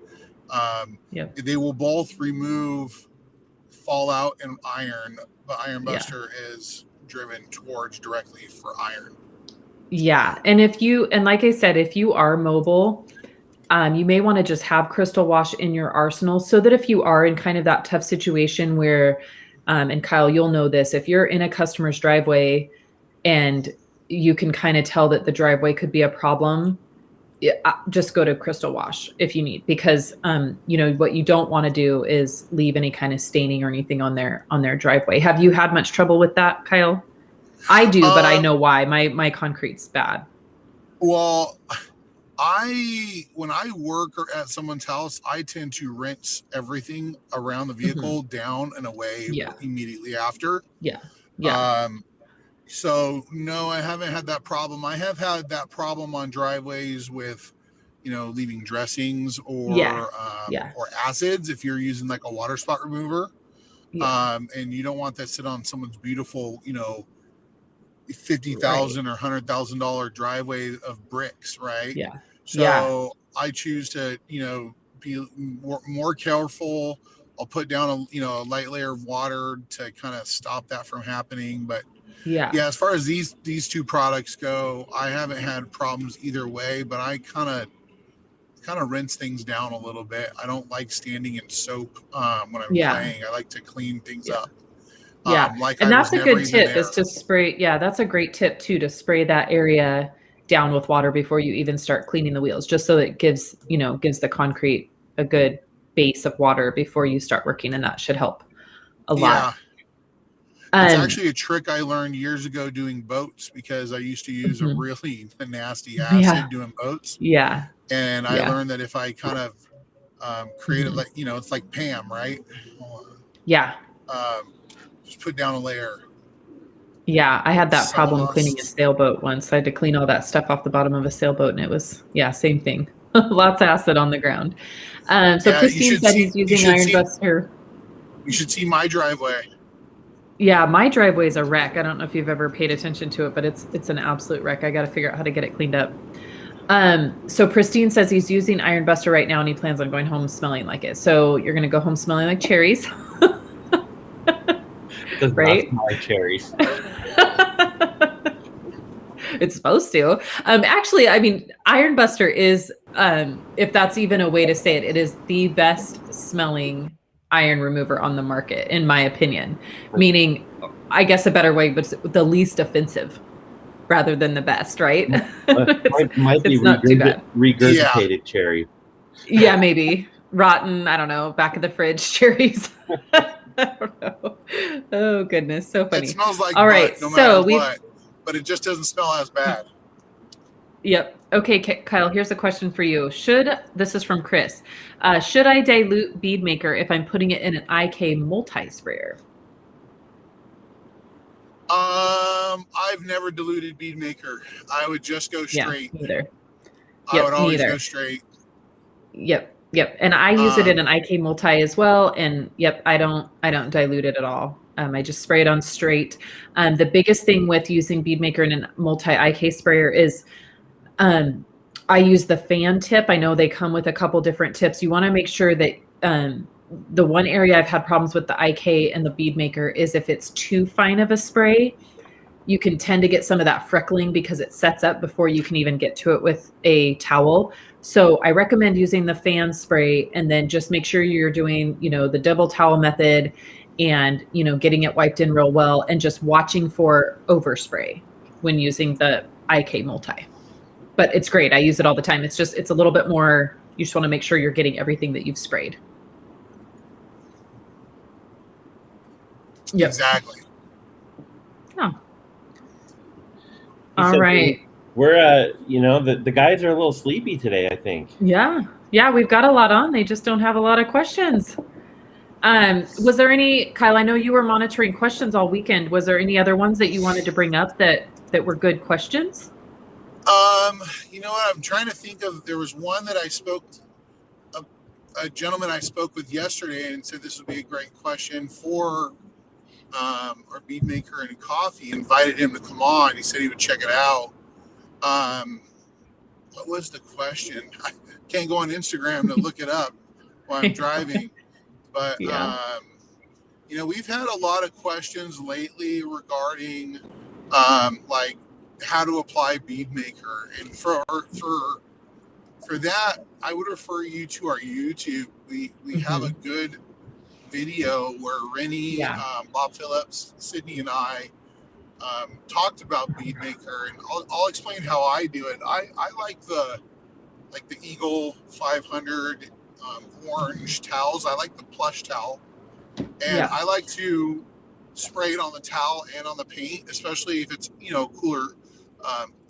They will both remove fallout and iron, but Iron Buster is driven towards directly for iron. Yeah. And like I said, if you are mobile, you may want to just have Crystal Wash in your arsenal so that if you are in kind of that tough situation where, and Kyle, you'll know this, if you're in a customer's driveway and you can kind of tell that the driveway could be a problem, just go to Crystal Wash if you need, because what you don't want to do is leave any kind of staining or anything on their driveway. Have you had much trouble with that, Kyle? I do, but I know why. My concrete's bad. Well, When I work at someone's house, I tend to rinse everything around the vehicle down and away immediately after. Yeah. So no, I haven't had that problem. I have had that problem on driveways with, leaving dressings or acids if you're using like a water spot remover. And you don't want that sit on someone's beautiful, $50,000 or $100,000 driveway of bricks, right? So I choose to, be more careful. I'll put down a light layer of water to kind of stop that from happening. But as far as these two products go, I haven't had problems either way. But I kind of rinse things down a little bit. I don't like standing in soap when I'm playing. I like to clean things up. And that's a good tip is to spray. That's a great tip too, to spray that area down with water before you even start cleaning the wheels, just so it gives the concrete a good base of water before you start working. And that should help a lot. It's actually a trick I learned years ago doing boats, because I used to use a really nasty acid doing boats. And I learned that if I kind of create it like, it's like Pam, right? Just put down a layer. I had that problem cleaning a sailboat once. I had to clean all that stuff off the bottom of a sailboat, and it was, same thing. Lots of acid on the ground. So Christine said he's using Iron Buster. You should see my driveway. Yeah, my driveway is a wreck. I don't know if you've ever paid attention to it, but it's an absolute wreck. I got to figure out how to get it cleaned up. So Christine says he's using Iron Buster right now, and he plans on going home smelling like it. So you're going to go home smelling like cherries. Right? Not smell like cherries. It's supposed to. Actually, I mean, Iron Buster is, if that's even a way to say it, it is the best smelling iron remover on the market, in my opinion. Meaning, I guess a better way, but it's the least offensive rather than the best, right? Might be not too bad. Regurgitated cherry. Yeah, maybe. Rotten, I don't know, back of the fridge cherries. I don't know. Oh, goodness. So funny. It smells like all right, butt, no matter what, but it just doesn't smell as bad. Yep. Okay, Kyle, here's a question for you. This is from Chris. Should I dilute bead maker if I'm putting it in an IK multi-sprayer? I've never diluted bead maker. I would just go straight. Yeah, neither. I would always go straight. Yep. And I use it in an IK multi as well. And I don't dilute it at all. I just spray it on straight. The biggest thing with using bead maker in a multi IK sprayer is I use the fan tip. I know they come with a couple different tips. You want to make sure that the one area I've had problems with the IK and the bead maker is if it's too fine of a spray, you can tend to get some of that freckling because it sets up before you can even get to it with a towel. So I recommend using the fan spray, and then just make sure you're doing, the double towel method and, getting it wiped in real well, and just watching for overspray when using the IK multi. But it's great. I use it all the time. It's a little bit more, you just want to make sure you're getting everything that you've sprayed. Yep. Exactly. Oh. All right. We're, the guys are a little sleepy today, I think. Yeah, we've got a lot on. They just don't have a lot of questions. Was there any, Kyle, I know you were monitoring questions all weekend. Was there any other ones that you wanted to bring up that were good questions? You know what? I'm trying to think of, there was one that a gentleman I spoke with yesterday and said this would be a great question for our bead maker and coffee. Invited him to come on. He said he would check it out. What was the question? I can't go on Instagram to look it up while I'm driving, but we've had a lot of questions lately regarding like how to apply bead maker, and for that I would refer you to our YouTube. We have a good video where Rennie, Bob Phillips, Sydney, and I talked about bead maker, and I'll explain how I do it. I like the Eagle 500 orange towels. I like the plush towel, and I like to spray it on the towel and on the paint, especially if it's cooler.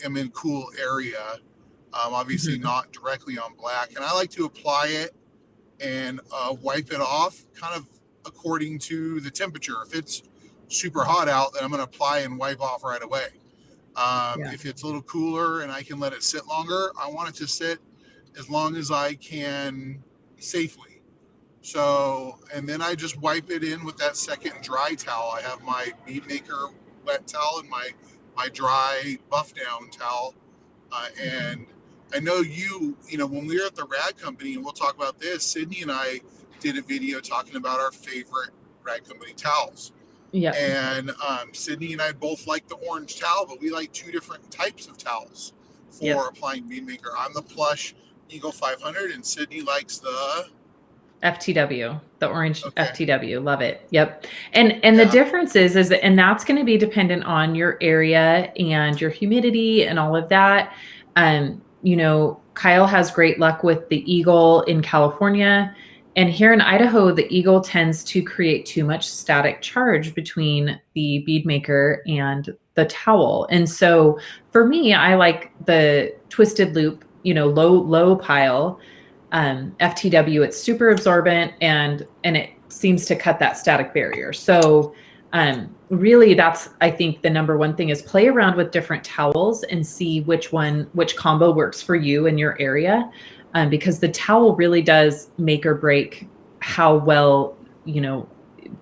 I'm in cool area. Obviously not directly on black. And I like to apply it and wipe it off kind of according to the temperature. If it's super hot out, then I'm going to apply and wipe off right away. If it's a little cooler and I can let it sit longer, I want it to sit as long as I can safely. So, and then I just wipe it in with that second dry towel. I have my Bead Maker wet towel and my dry buff down towel. And I know you know, when we were at the Rag Company, and we'll talk about this, Sydney and I did a video talking about our favorite Rag Company towels. Yeah. And Sydney and I both like the orange towel, but we like two different types of towels for applying Bead Maker. I'm the plush Eagle 500, and Sydney likes the FTW, the orange FTW. Love it. Yep. And the difference is that, and that's going to be dependent on your area and your humidity and all of that. You know, Kyle has great luck with the Eagle in California, and here in Idaho, the Eagle tends to create too much static charge between the Bead Maker and the towel. And so for me, I like the twisted loop, you know, low pile FTW. It's super absorbent and it seems to cut that static barrier. So really that's, I think the number one thing is play around with different towels and see which combo works for you in your area. Because the towel really does make or break how well, you know,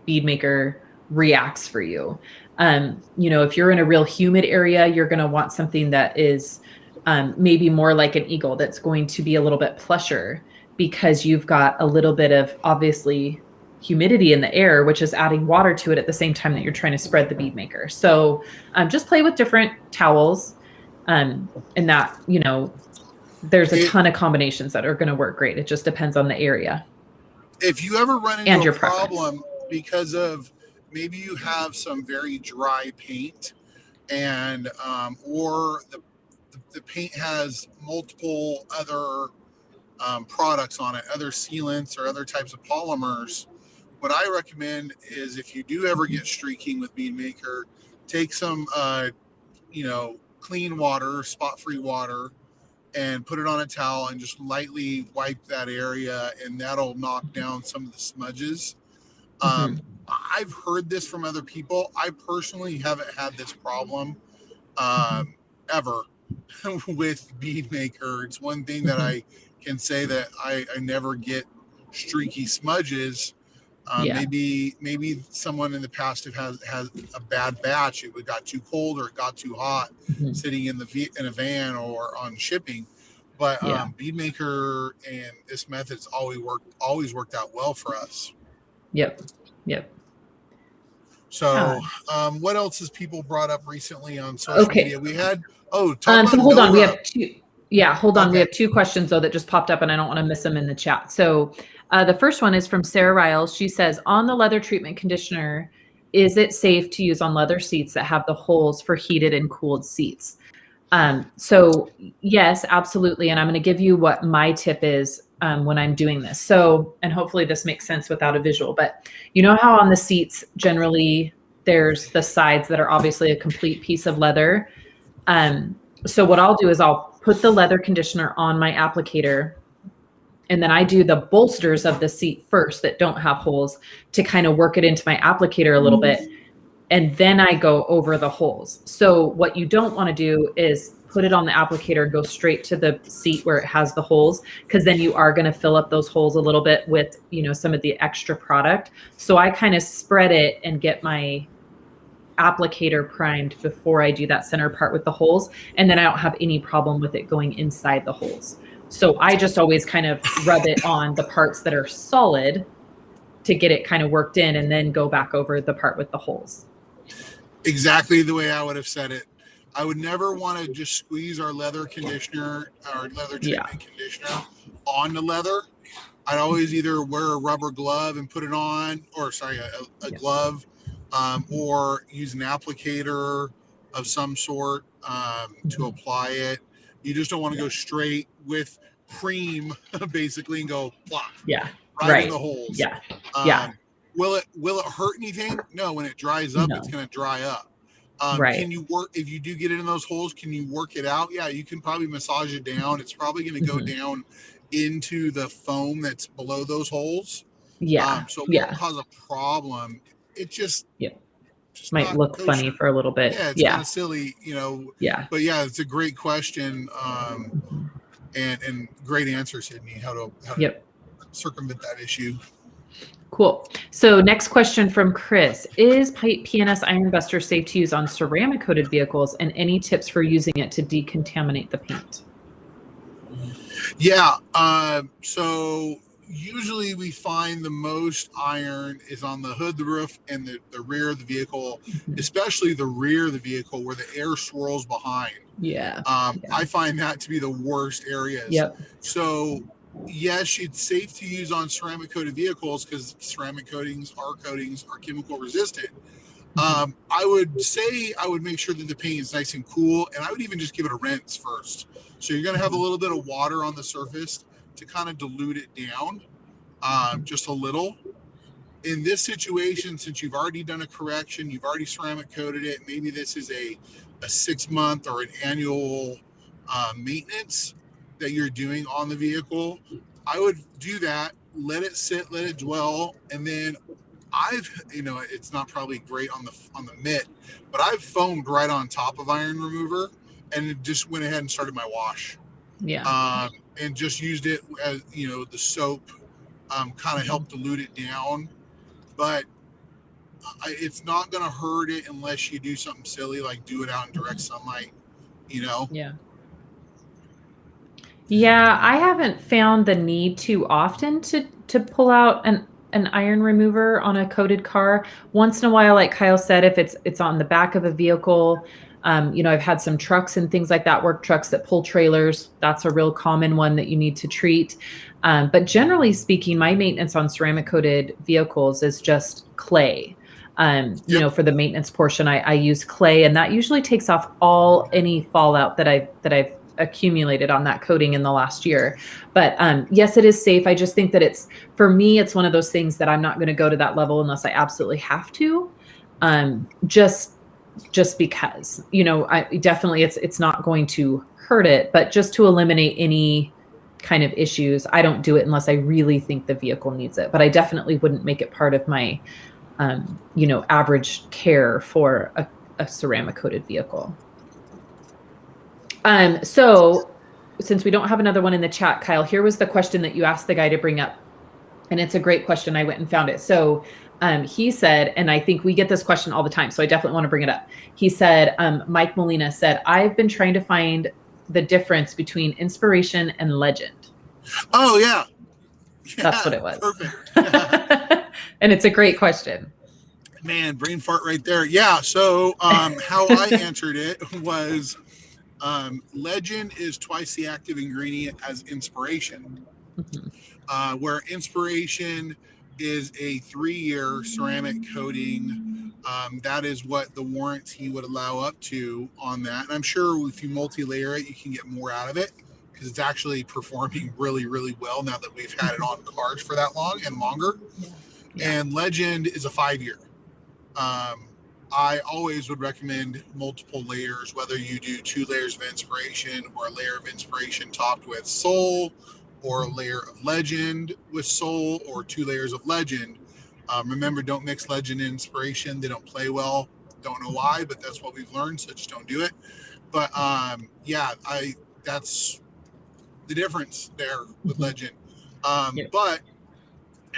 Bead Maker reacts for you. You know, if you're in a real humid area, you're going to want something that is maybe more like an Eagle, that's going to be a little bit plusher because you've got a little bit of obviously humidity in the air, which is adding water to it at the same time that you're trying to spread the Bead Maker. So just play with different towels and that, you know, there's a ton of combinations that are going to work great. It just depends on the area. If you ever run into a problem because of maybe you have some very dry paint and or the paint has multiple other products on it, other sealants or other types of polymers, what I recommend is if you do ever get streaking with Bead Maker, take some you know, clean water, spot-free water, and put it on a towel and just lightly wipe that area, and that'll knock down some of the smudges. I've heard this from other people. I personally haven't had this problem ever with Bead Maker. It's one thing that I can say that I never get streaky smudges. Maybe someone in the past has a bad batch. It got too cold or it got too hot sitting in a van or on shipping. But Bead Maker and this method's always worked out well for us. Yep. So what else has people brought up recently on social media? We had so hold on. We have two. Yeah, hold on. We have two questions though that just popped up, and I don't want to miss them in the chat. So the first one is from Sarah Riles. She says, on the leather treatment conditioner, is it safe to use on leather seats that have the holes for heated and cooled seats? So yes, absolutely. And I'm going to give you what my tip is when I'm doing this. So, and hopefully this makes sense without a visual, but you know how on the seats, generally there's the sides that are obviously a complete piece of leather. So what I'll do is I'll put the leather conditioner on my applicator, and then I do the bolsters of the seat first that don't have holes to kind of work it into my applicator a little bit. And then I go over the holes. So what you don't want to do is put it on the applicator and go straight to the seat where it has the holes, because then you are going to fill up those holes a little bit with, you know, some of the extra product. So I kind of spread it and get my applicator primed before I do that center part with the holes. And then I don't have any problem with it going inside the holes. So I just always kind of rub it on the parts that are solid to get it kind of worked in, and then go back over the part with the holes. Exactly the way I would have said it. I would never want to just squeeze our leather conditioner, our leather treatment conditioner on the leather. I'd always either wear a rubber glove and put it on, or a glove, or use an applicator of some sort to apply it. You just don't want to go straight with cream basically and go plop. Right in the holes. Will it hurt anything? No, when it dries up, it's going to dry up. Right. Can you work, if you do get it in those holes, can you work it out? Yeah, you can probably massage it down. It's probably going to go down into the foam that's below those holes. Yeah. So it won't Yeah. cause a problem. It just Might not look kosher. Funny for a little bit. Yeah, it's kind of silly, Yeah. But yeah, it's a great question. And great answer, Sydney, how to circumvent that issue. Cool. So next question from Chris. Is PNS Iron Buster safe to use on ceramic coated vehicles, and any tips for using it to decontaminate the paint? Yeah. So usually we find the most iron is on the hood, the roof, and the rear of the vehicle, especially the rear of the vehicle where the air swirls behind. Yeah. I find that to be the worst areas. Yep. So yes, it's safe to use on ceramic coated vehicles because ceramic coatings are chemical resistant. I would say I would make sure that the paint is nice and cool, and I would even just give it a rinse first. So you're going to have a little bit of water on the surface to kind of dilute it down, just a little. In this situation, since you've already done a correction, you've already ceramic coated it, maybe this is a 6-month or an annual maintenance that you're doing on the vehicle, I would do that, let it sit, let it dwell, and then it's not probably great on the mitt, but I've foamed right on top of iron remover and it just went ahead and started my wash. Yeah. And just used it as, the soap kind of helped dilute it down. But it's not going to hurt it unless you do something silly like do it out in direct sunlight, Yeah. Yeah, I haven't found the need too often to pull out an iron remover on a coated car. Once in a while, like Kyle said, if it's on the back of a vehicle, I've had some trucks and things like that, work trucks that pull trailers. That's a real common one that you need to treat. But generally speaking, my maintenance on ceramic coated vehicles is just clay. For the maintenance portion, I use clay, and that usually takes off any fallout that I've accumulated on that coating in the last year. But yes, it is safe. I just think that for me, it's one of those things that I'm not going to go to that level unless I absolutely have to. Just because, I definitely, it's not going to hurt it, but just to eliminate any kind of issues, I don't do it unless I really think the vehicle needs it. But I definitely wouldn't make it part of my, average care for a ceramic coated vehicle. So since we don't have another one in the chat, Kyle, here was the question that you asked the guy to bring up. And it's a great question. I went and found it. So he said, and I think we get this question all the time, so I definitely want to bring it up. He said, Mike Molina said, I've been trying to find the difference between inspiration and legend. Oh, yeah. That's what it was. Perfect. And it's a great question. Man, brain fart right there. Yeah. So how I answered it was legend is twice the active ingredient as inspiration. Where inspiration is a 3-year ceramic coating. That is what the warranty would allow up to on that. And I'm sure if you multi-layer it, you can get more out of it because it's actually performing really, really well now that we've had it on cars for that long and longer. Yeah. And legend is a 5-year. I always would recommend multiple layers, whether you do 2 layers of inspiration or a layer of inspiration topped with soul, or a layer of legend with soul, or 2 layers of legend. Remember, don't mix legend and inspiration. They don't play well. Don't know why, but that's what we've learned, so just don't do it. But that's the difference there with legend. But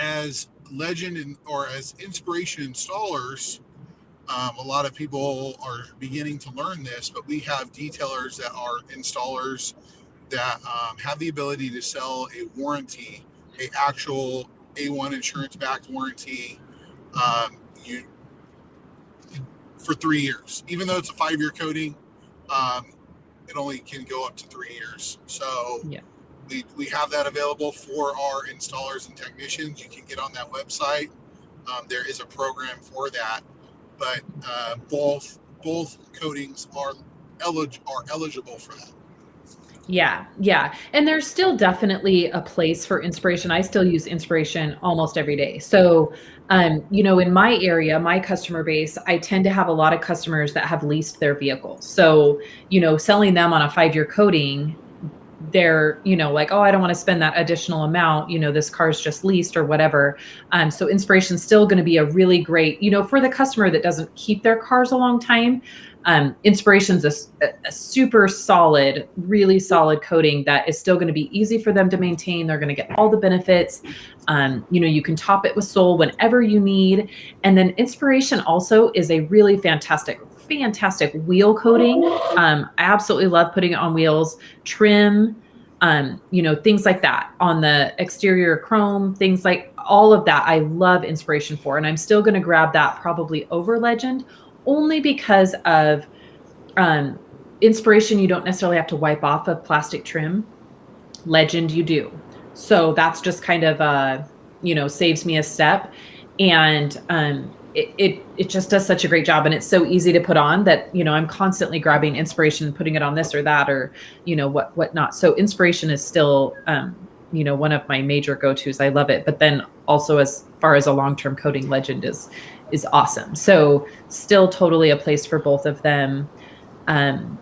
as legend or as inspiration installers, a lot of people are beginning to learn this, but we have detailers that are installers that have the ability to sell a warranty, a actual A1 insurance-backed warranty, for 3 years. Even though it's a 5-year coating, it only can go up to 3 years. So we have that available for our installers and technicians. You can get on that website. There is a program for that, but both coatings are eligible for that. Yeah, yeah. And there's still definitely a place for inspiration. I still use inspiration almost every day. So, in my area, my customer base, I tend to have a lot of customers that have leased their vehicles. So, selling them on a 5-year coating, they're, like, oh, I don't want to spend that additional amount, this car's just leased or whatever. So inspiration's still going to be a really great, for the customer that doesn't keep their cars a long time. Inspiration's a super solid, really solid coating that is still going to be easy for them to maintain. They're going to get all the benefits. You can top it with Soul whenever you need. And then Inspiration also is a really fantastic wheel coating. I absolutely love putting it on wheels, trim, things like that on the exterior chrome, things like all of that. I love Inspiration for, and I'm still going to grab that probably over Legend, only because of Inspiration. You don't necessarily have to wipe off of plastic trim. Legend, you do. So that's just kind of, saves me a step. And it just does such a great job, and it's so easy to put on that, I'm constantly grabbing Inspiration and putting it on this or that, or, whatnot. So Inspiration is still, one of my major go-tos. I love it. But then also, as far as a long-term coating, Legend is awesome. So still totally a place for both of them. And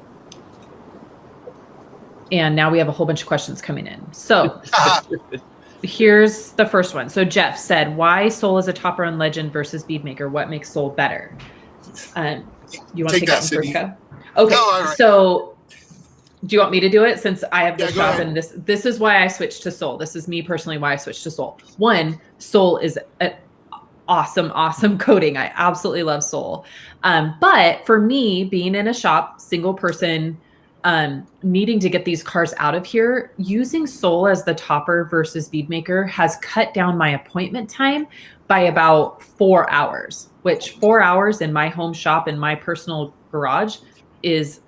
now we have a whole bunch of questions coming in. So here's the first one. So Jeff said, why Soul is a topper on Legend versus Beadmaker? What makes Soul better? You want to take that one first, Kev? Okay. No, so do you want me to do it, since I have the shop? And this is why I switched to Soul. This is me personally why I switched to Soul. One, Soul is an awesome coating. I absolutely love Soul. But for me, being in a shop, single person, needing to get these cars out of here, using Soul as the topper versus Beadmaker has cut down my appointment time by about 4 hours, which 4 hours in my home shop in my personal garage is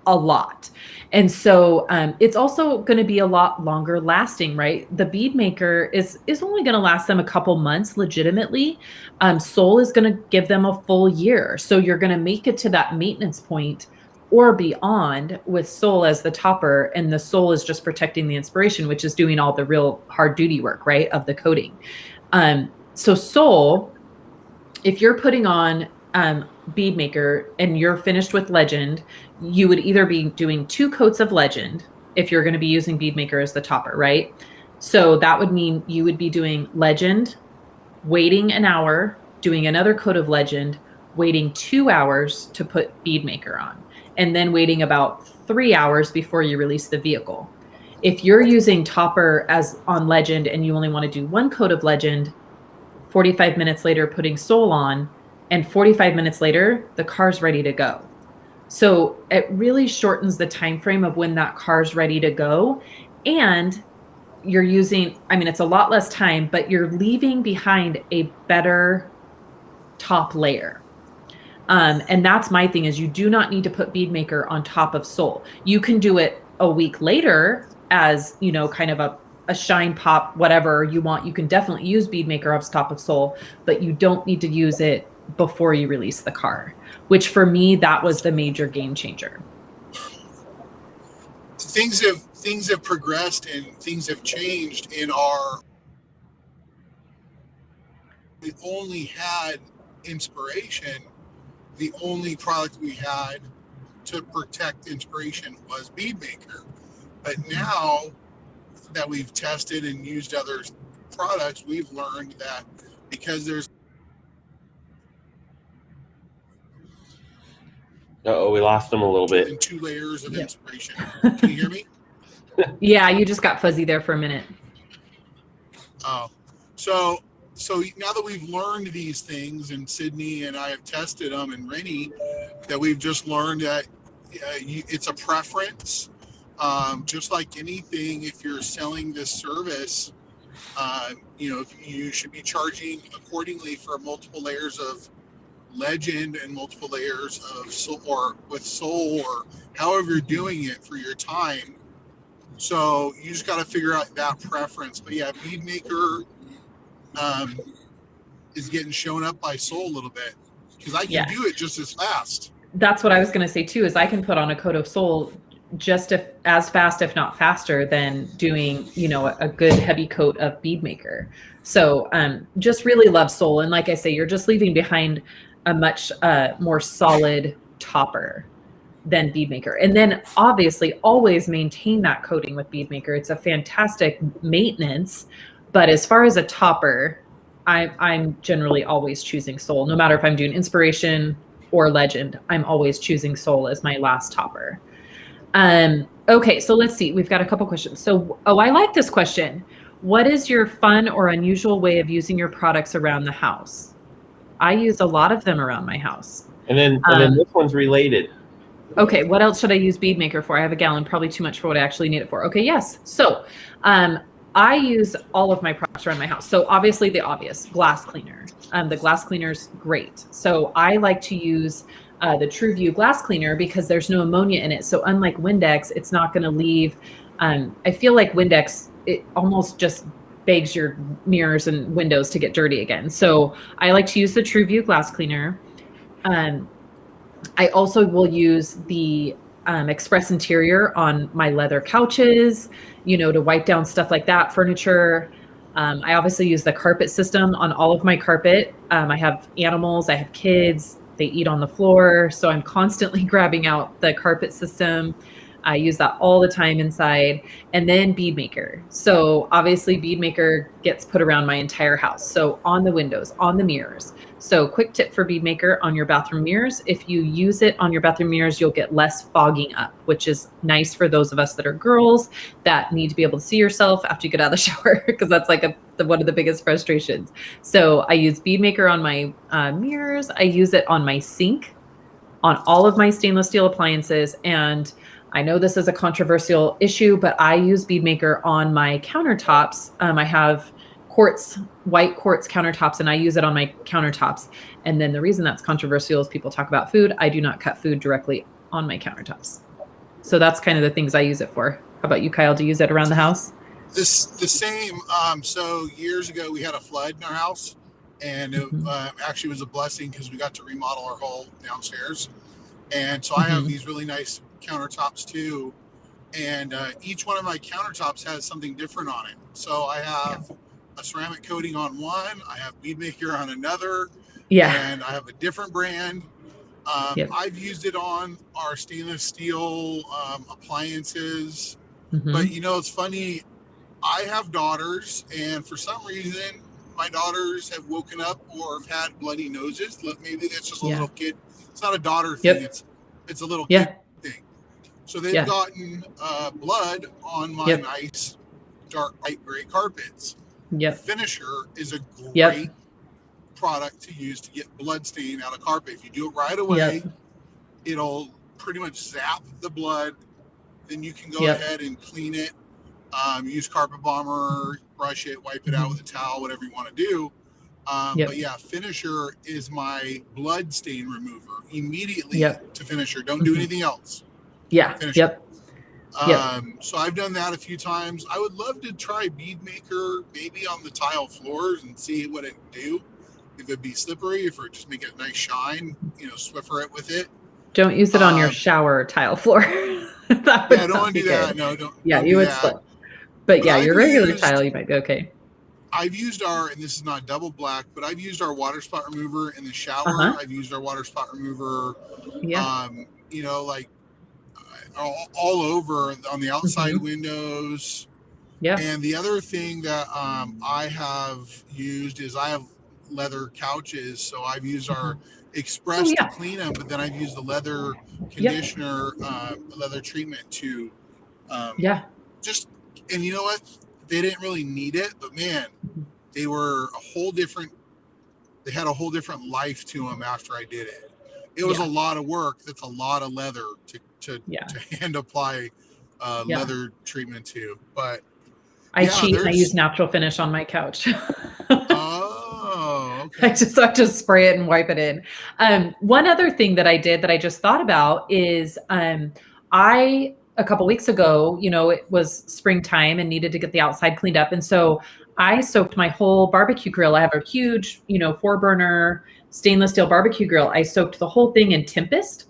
a lot. And so it's also going to be a lot longer lasting, right? The Beadmaker is only going to last them a couple months legitimately. Soul is going to give them a full year. So you're going to make it to that maintenance point or beyond with Soul as the topper, and the Soul is just protecting the Inspiration, which is doing all the real hard duty work, right, of the coating. So Soul, if you're putting on Beadmaker and you're finished with Legend, you would either be doing 2 coats of Legend if you're going to be using Beadmaker as the topper, right? So that would mean you would be doing Legend, waiting an hour, doing another coat of Legend, waiting 2 hours to put Beadmaker on, and then waiting about 3 hours before you release the vehicle. If you're using topper as on Legend and you only want to do 1 coat of Legend, 45 minutes later putting Soul on, and 45 minutes later the car's ready to go. So it really shortens the time frame of when that car's ready to go. And you're using, it's a lot less time, but you're leaving behind a better top layer. And that's my thing, is you do not need to put Beadmaker on top of Soul. You can do it a week later as, kind of a shine pop, whatever you want. You can definitely use Beadmaker on top of Soul, but you don't need to use it before you release the car, which for me, that was the major game changer. Things have progressed and things have changed in we only had Inspiration. The only product we had to protect Inspiration was Beadmaker. But now that we've tested and used other products, we've learned that because there's we lost them a little bit. 2 layers of Inspiration. Can you hear me? Yeah, you just got fuzzy there for a minute. So now that we've learned these things, and Sydney and I have tested them, and Rennie, that we've just learned that it's a preference. Just like anything, if you're selling this service, you should be charging accordingly for multiple layers of Legend and multiple layers of Soul, or with Soul, or however you're doing it for your time. So you just got to figure out that preference. But yeah, Beadmaker is getting shown up by Soul a little bit, because I can do it just as fast. That's what I was going to say too, is I can put on a coat of Soul just as fast, if not faster, than doing, a good heavy coat of bead maker. So just really love Soul. And like I say, you're just leaving behind a much more solid topper than bead maker. And then obviously always maintain that coating with bead maker. It's a fantastic maintenance. But as far as a topper, I'm generally always choosing Soul. No matter if I'm doing Inspiration or Legend, I'm always choosing Soul as my last topper. Okay, so let's see. We've got a couple questions. So, I like this question. What is your fun or unusual way of using your products around the house? I use a lot of them around my house. And then this one's related. Okay, what else should I use bead maker for? I have a gallon, probably too much for what I actually need it for. Okay, yes. So, I use all of my products around my house. So obviously the obvious, glass cleaner. The glass cleaner's great. So I like to use the TrueView glass cleaner because there's no ammonia in it. So unlike Windex, it's not going to leave. I feel like Windex, it almost just begs your mirrors and windows to get dirty again. So I like to use the TrueView glass cleaner. I also will use the Express Interior on my leather couches, to wipe down stuff like that, furniture. I obviously use the carpet system on all of my carpet. I have animals, I have kids, they eat on the floor. So I'm constantly grabbing out the carpet system. I use that all the time inside. And then bead maker. So obviously bead maker gets put around my entire house. So on the windows, on the mirrors. So quick tip for bead maker on your bathroom mirrors. If you use it on your bathroom mirrors, you'll get less fogging up, which is nice for those of us that are girls that need to be able to see yourself after you get out of the shower, because that's like one of the biggest frustrations. So I use bead maker on my mirrors. I use it on my sink, on all of my stainless steel appliances. And I know this is a controversial issue, but I use bead maker on my countertops. I have white quartz countertops, and I use it on my countertops. And then the reason that's controversial is people talk about food. I do not cut food directly on my countertops. So that's kind of the things I use it for. How about you, Kyle? Do you use it around the house? The same. So years ago we had a flood in our house, and it actually was a blessing because we got to remodel our whole downstairs. And so I have these really nice countertops too, and each one of my countertops has something different on it. So I have a ceramic coating on one, I have bead maker on another, and I have a different brand. I've used it on our stainless steel appliances, but it's funny, I have daughters, and for some reason my daughters have woken up or have had bloody noses. Maybe that's just a little kid. It's not a daughter thing. It's a little kid thing. So they've gotten blood on my nice dark light gray carpets. Finisher is a great product to use to get blood stain out of carpet. If you do it right away, it'll pretty much zap the blood. Then you can go ahead and clean it. Use carpet bomber, brush it, wipe it out with a towel, whatever you want to do. But Finisher is my blood stain remover. Immediately to Finisher. Don't do anything else. Finisher. So I've done that a few times. I would love to try bead maker maybe on the tile floors and see what it do. If it'd be slippery, if it just make it a nice shine, Swiffer it with it. Don't use it on your shower tile floor. Don't want to do that. No, don't. Yeah, you would slip. But your regular tile, you might be okay. I've used and this is not double black, but I've used our water spot remover in the shower. I've used our water spot remover, all over on the outside windows. And the other thing that I have used is I have leather couches. So I've used our Express to clean them, but then I've used the leather conditioner, leather treatment to, and you know what? They didn't really need it, but man, they were they had a whole different life to them after I did it. It was a lot of work. That's a lot of leather to hand apply leather treatment to. But I cheat and I use natural finish on my couch. Oh, okay. I just spray it and wipe it in. One other thing that I did that I just thought about is a couple weeks ago, it was springtime and needed to get the outside cleaned up. And so I soaked my whole barbecue grill. I have a huge, 4-burner stainless steel barbecue grill. I soaked the whole thing in Tempest.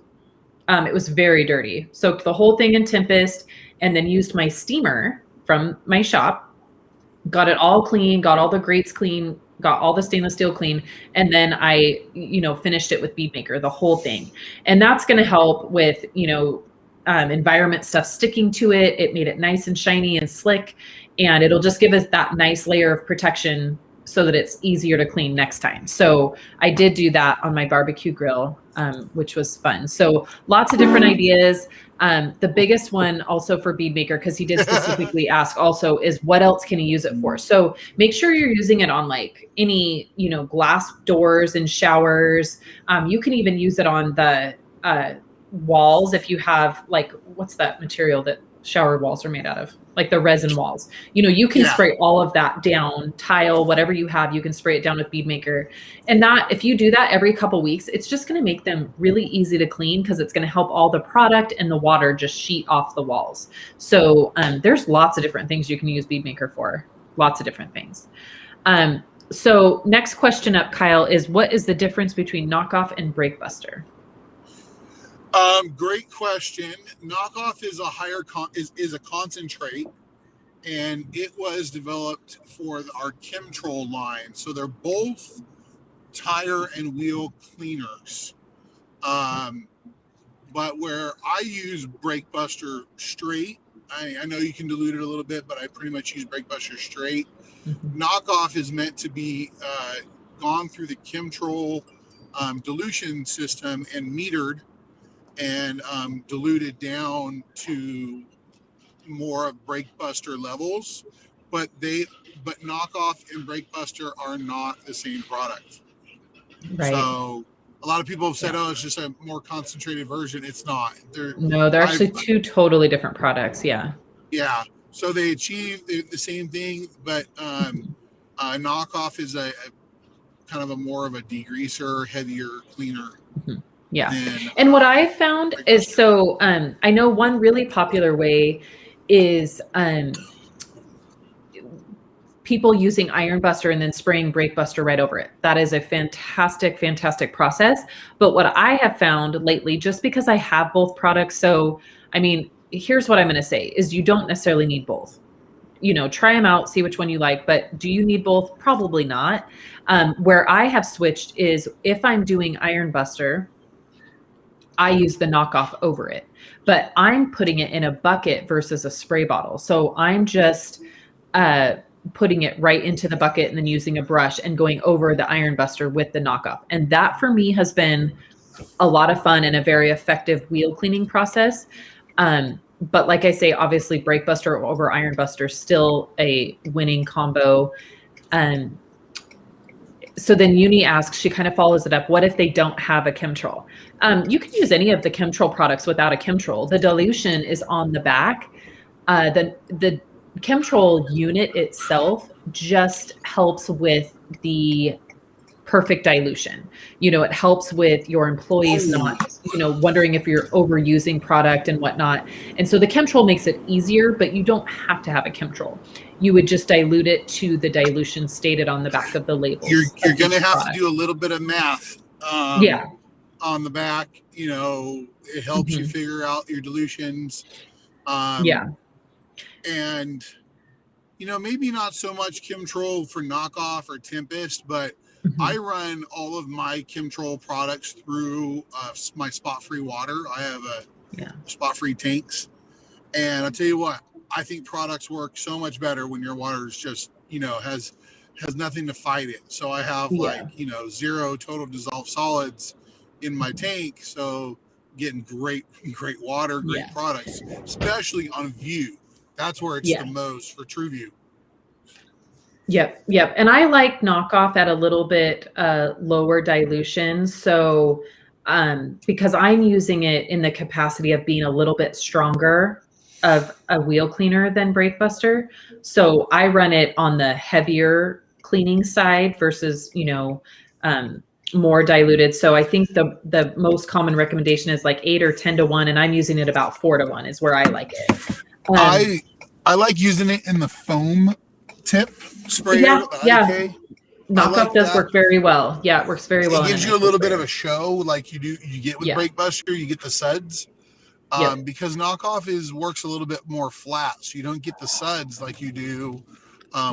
It was very dirty. Soaked the whole thing in Tempest and then used my steamer from my shop, got it all clean, got all the grates clean, got all the stainless steel clean. And then I, finished it with Bead Maker, the whole thing. And that's going to help with, environment stuff sticking to it. It made it nice and shiny and slick, and it'll just give us that nice layer of protection so that it's easier to clean next time. So I did do that on my barbecue grill, which was fun. So lots of different ideas. The biggest one also for Bead Maker, because he did specifically ask also, is what else can you use it for? So make sure you're using it on like any, glass doors and showers. You can even use it on the walls if you have like, what's that material that shower walls are made out of? Like the resin walls. You can spray all of that down, tile, whatever you have, you can spray it down with Bead Maker. And that, if you do that every couple weeks, it's just going to make them really easy to clean, because it's going to help all the product and the water just sheet off the walls. So there's lots of different things you can use Bead Maker for. Lots of different things. So next question up, Kyle, is what is the difference between knockoff and breakbuster? Great question. Knockoff is a higher is a concentrate, and it was developed for our Chemtrol line. So they're both tire and wheel cleaners. But where I use Breakbuster straight, I know you can dilute it a little bit, but I pretty much use Breakbuster straight. Mm-hmm. Knockoff is meant to be gone through the Chemtrol dilution system and metered and diluted down to more of Breakbuster levels, but Knockoff and Breakbuster are not the same product. Right. So a lot of people have said, "Oh, it's just a more concentrated version." It's not. They're actually two totally different products. Yeah. Yeah. So they achieve the same thing, but Knockoff is a kind of a more of a degreaser, heavier, cleaner. Mm-hmm. Yeah. And what I found is, so I know one really popular way is people using Iron Buster and then spraying Breakbuster right over it. That is a fantastic, fantastic process. But what I have found lately, just because I have both products, so I mean, here's what I'm going to say is you don't necessarily need both. Try them out, see which one you like, but do you need both? Probably not. Where I have switched is if I'm doing Iron Buster, I use the Knockoff over it, but I'm putting it in a bucket versus a spray bottle. So I'm just putting it right into the bucket and then using a brush and going over the Iron Buster with the Knockoff. And that for me has been a lot of fun and a very effective wheel cleaning process. But like I say, obviously Breakbuster over Iron Buster, still a winning combo. So then Uni asks, she kind of follows it up, what if they don't have a Chemtrol? You can use any of the Chemtrol products without a Chemtrol. The dilution is on the back. The Chemtrol unit itself just helps with the perfect dilution. It helps with your employees not, wondering if you're overusing product and whatnot. And so the Chemtrol makes it easier, but you don't have to have a Chemtrol. You would just dilute it to the dilution stated on the back of the label. You're going to have to do a little bit of math. On the back, it helps you figure out your dilutions. And, maybe not so much Chemtrol for Knockoff or Tempest, but I run all of my Chemtrol products through my spot-free water. I have spot-free tanks. And I'll tell you what, I think products work so much better when your water is just, has nothing to fight it. So I have zero total dissolved solids in my tank. So getting great water, great products, especially on view. That's where it's the most for TrueView. Yep. And I like Knockoff at a little bit lower dilution. So because I'm using it in the capacity of being a little bit stronger of a wheel cleaner than Breakbuster. So I run it on the heavier cleaning side versus, more diluted. So I think the most common recommendation is like 8 or 10 to 1. And I'm using it about 4 to 1 is where I like it. I like using it in the foam tip sprayer. Knockoff does work very well. Yeah, it works very well. It gives you a little bit of a show like you get with Brake Buster. You get the suds. Because knockoff works a little bit more flat, so you don't get the suds like you do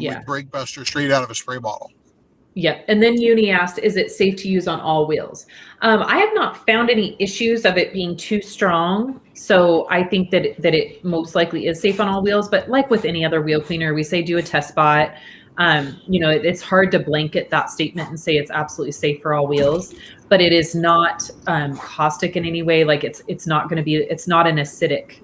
with Brake Buster straight out of a spray bottle. Yeah. And then Uni asked, is it safe to use on all wheels? I have not found any issues of it being too strong. So I think that it most likely is safe on all wheels. But like with any other wheel cleaner, we say do a test spot. It's hard to blanket that statement and say it's absolutely safe for all wheels, but it is not caustic in any way. Like it's not going to be, it's not an acidic,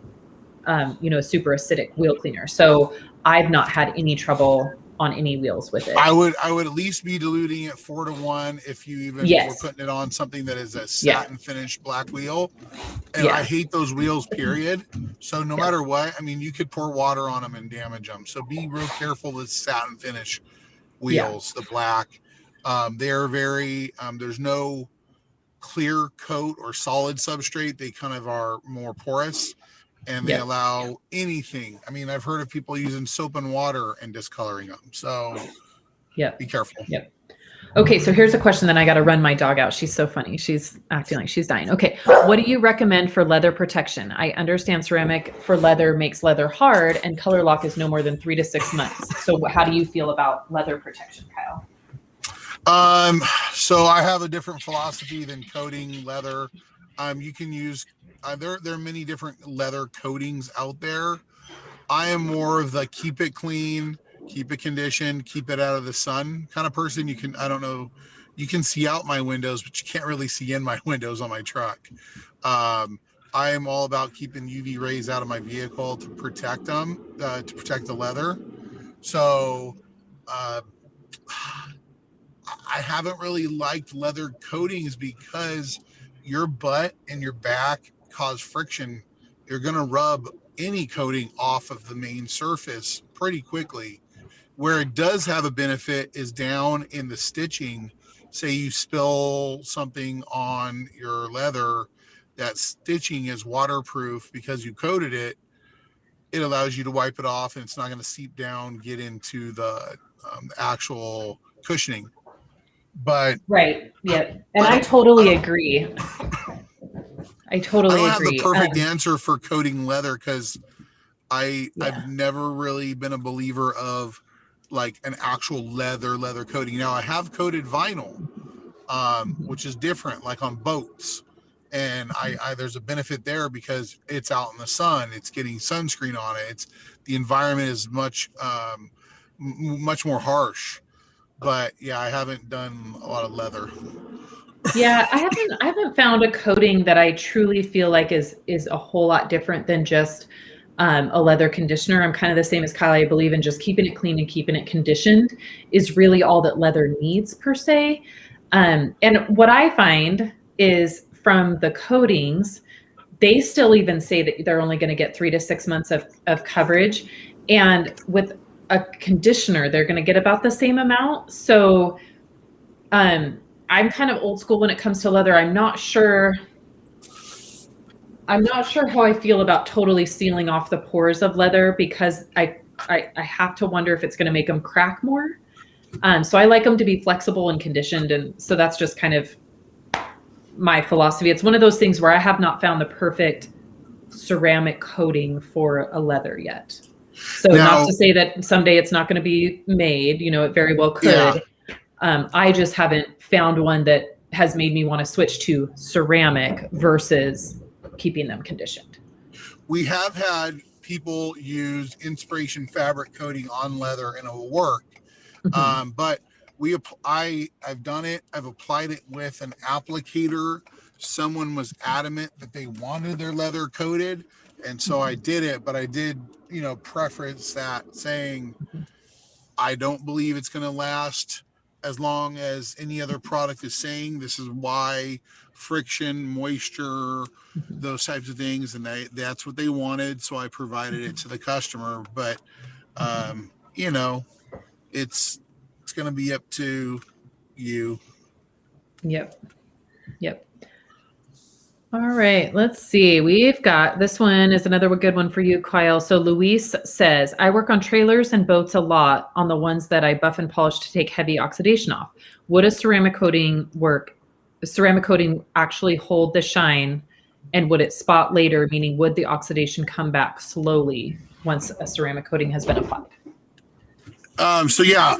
super acidic wheel cleaner. So I've not had any trouble on any wheels with it. I would at least be diluting it 4-to-1 if you even were putting it on something that is a satin finished black wheel. And I hate those wheels, period. So no matter what, I mean, you could pour water on them and damage them. So be real careful with satin finish wheels, the black. They're very, there's no clear coat or solid substrate. They kind of are more porous. And they allow anything. I mean, I've heard of people using soap and water and discoloring them. So be careful. Yep. Okay, so here's a question that I got to run my dog out. She's so funny. She's acting like she's dying. Okay, what do you recommend for leather protection? I understand ceramic for leather makes leather hard and color lock is no more than 3 to 6 months. So how do you feel about leather protection, Kyle? So I have a different philosophy than coating leather. You can use there are many different leather coatings out there. I am more of the keep it clean, keep it conditioned, keep it out of the sun kind of person. You can see out my windows, but you can't really see in my windows on my truck. I am all about keeping UV rays out of my vehicle to protect them, to protect the leather. So I haven't really liked leather coatings because your butt and your back cause friction. You're going to rub any coating off of the main surface pretty quickly. Where it does have a benefit is down in the stitching. Say you spill something on your leather, that stitching is waterproof because you coated it. It allows you to wipe it off and it's not going to seep down, get into the actual cushioning. But and I totally agree. I don't have the perfect answer for coating leather because I've never really been a believer of like an actual leather coating. Now I have coated vinyl, which is different, like on boats, and I there's a benefit there because it's out in the sun, it's getting sunscreen on it. The environment is much more harsh. But I haven't done a lot of leather. Yeah, I haven't found a coating that I truly feel like is a whole lot different than just a leather conditioner. I'm kind of the same as Kyle. I believe in just keeping it clean and keeping it conditioned is really all that leather needs per se. And what I find is from the coatings, they still even say that they're only going to get 3 to 6 months of coverage. And with a conditioner, they're going to get about the same amount. So I'm kind of old school when it comes to leather. I'm not sure how I feel about totally sealing off the pores of leather because I have to wonder if it's going to make them crack more. So I like them to be flexible and conditioned. And so that's just kind of my philosophy. It's one of those things where I have not found the perfect ceramic coating for a leather yet. So not to say that someday it's not going to be made, it very well could. I just haven't found one that has made me want to switch to ceramic versus keeping them conditioned. We have had people use inspiration fabric coating on leather and it will work. But I've done it. I've applied it with an applicator. Someone was adamant that they wanted their leather coated. And so I did it, but I did, preference that saying, I don't believe it's going to last as long as any other product is saying. This is why friction, moisture, those types of things. And that's what they wanted. So I provided it to the customer, but, it's going to be up to you. Yep. All right, let's see. We've got this one is another good one for you, Kyle. So Luis says, I work on trailers and boats a lot on the ones that I buff and polish to take heavy oxidation off. Would a ceramic coating work? Ceramic coating actually hold the shine, and would it spot later? Meaning, would the oxidation come back slowly once a ceramic coating has been applied? So yeah,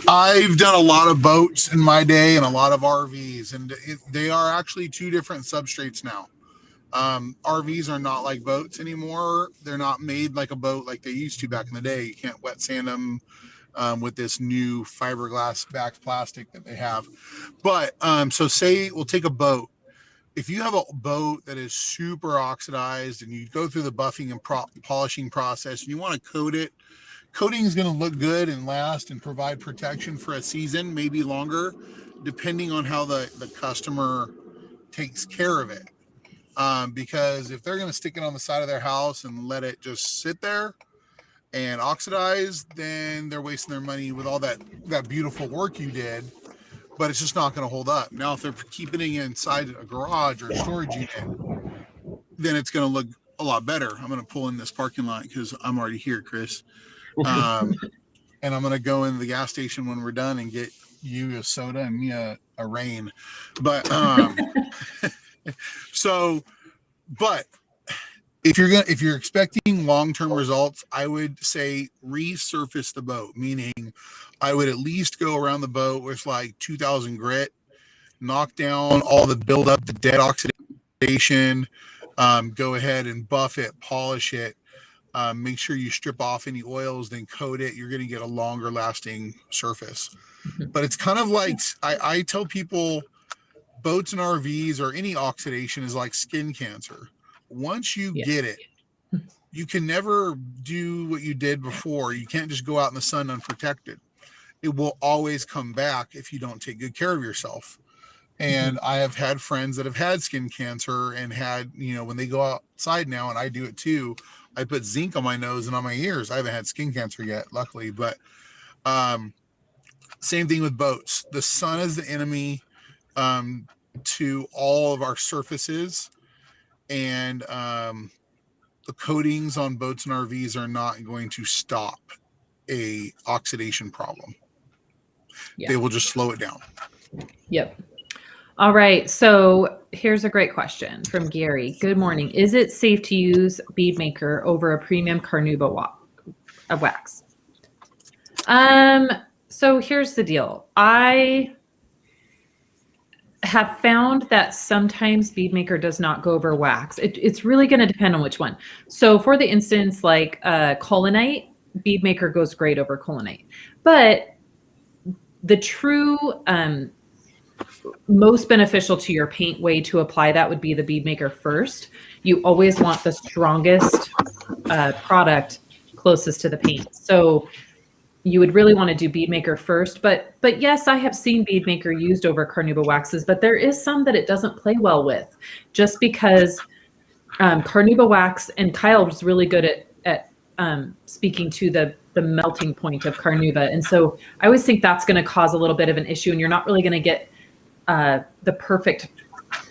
I've done a lot of boats in my day and a lot of RVs, and they are actually two different substrates now. RVs are not like boats anymore. They're not made like a boat like they used to back in the day. You can't wet sand them with this new fiberglass backed plastic that they have. But so say we'll take a boat. If you have a boat that is super oxidized and you go through the buffing and polishing process and you want to coat it, coating is going to look good and last and provide protection for a season, maybe longer, depending on how the customer takes care of it. Because if they're going to stick it on the side of their house and let it just sit there and oxidize, then they're wasting their money with all that beautiful work you did, but it's just not going to hold up. Now, if they're keeping it inside a garage or a storage unit, then it's going to look a lot better. I'm going to pull in this parking lot because I'm already here, Chris. And I'm going to go in the gas station when we're done and get you a soda and me a rain. But but if you're expecting long-term results, I would say resurface the boat, meaning I would at least go around the boat with like 2000 grit, knock down all the buildup, the dead oxidation, go ahead and buff it, polish it. Make sure you strip off any oils, then coat it. You're going to get a longer lasting surface. But it's kind of like, I tell people boats and RVs or any oxidation is like skin cancer. Once you get it, you can never do what you did before. You can't just go out in the sun unprotected. It will always come back if you don't take good care of yourself. And I have had friends that have had skin cancer and had, when they go outside now, and I do it too, I put zinc on my nose and on my ears. I haven't had skin cancer yet, luckily, but same thing with boats. The sun is the enemy to all of our surfaces, and the coatings on boats and RVs are not going to stop a oxidation problem. They will just slow it down. Yep. All right. So here's a great question from Gary. Good morning. Is it safe to use Bead Maker over a premium Carnauba wax? So here's the deal. I have found that sometimes Bead Maker does not go over wax. It's really going to depend on which one. So for the instance, like Colonite, Bead Maker goes great over Colonite. But the true most beneficial to your paint way to apply that would be the Bead Maker first. You always want the strongest product closest to the paint. So you would really want to do Bead Maker first. But yes, I have seen Bead Maker used over Carnauba waxes, but there is some that it doesn't play well with, just because Carnauba wax, and Kyle was really good at speaking to the melting point of Carnauba. And so I always think that's going to cause a little bit of an issue, and you're not really going to get the perfect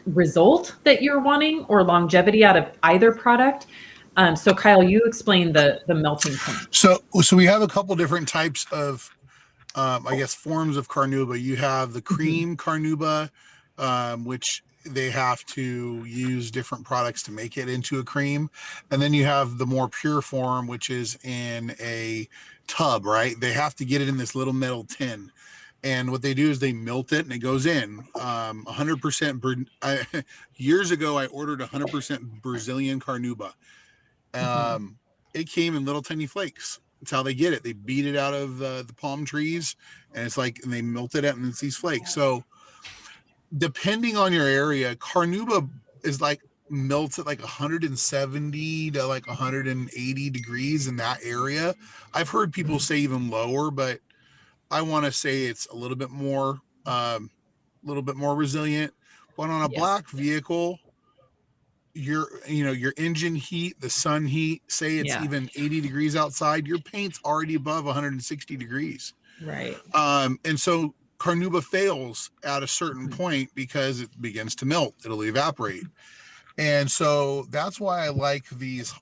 result that you're wanting or longevity out of either product. So Kyle, you explain the melting point. So we have a couple different types of, I guess, forms of Carnauba. You have the cream Carnauba, which they have to use different products to make it into a cream. And then you have the more pure form, which is in a tub, right? They have to get it in this little metal tin. And what they do is they melt it and it goes in 100%. Years ago, I ordered 100% Brazilian Carnauba. It came in little tiny flakes. That's how they get it. They beat it out of the palm trees, and it's like, and they melt it out, and it's these flakes. So depending on your area, Carnauba is like melts at like 170 to like 180 degrees in that area. I've heard people say even lower, but I want to say it's a little bit more resilient. But on a black vehicle, your engine heat, the sun heat, say it's even 80 degrees outside, your paint's already above 160 degrees. Right. And so Carnauba fails at a certain point because it begins to melt. It'll evaporate. And so that's why I like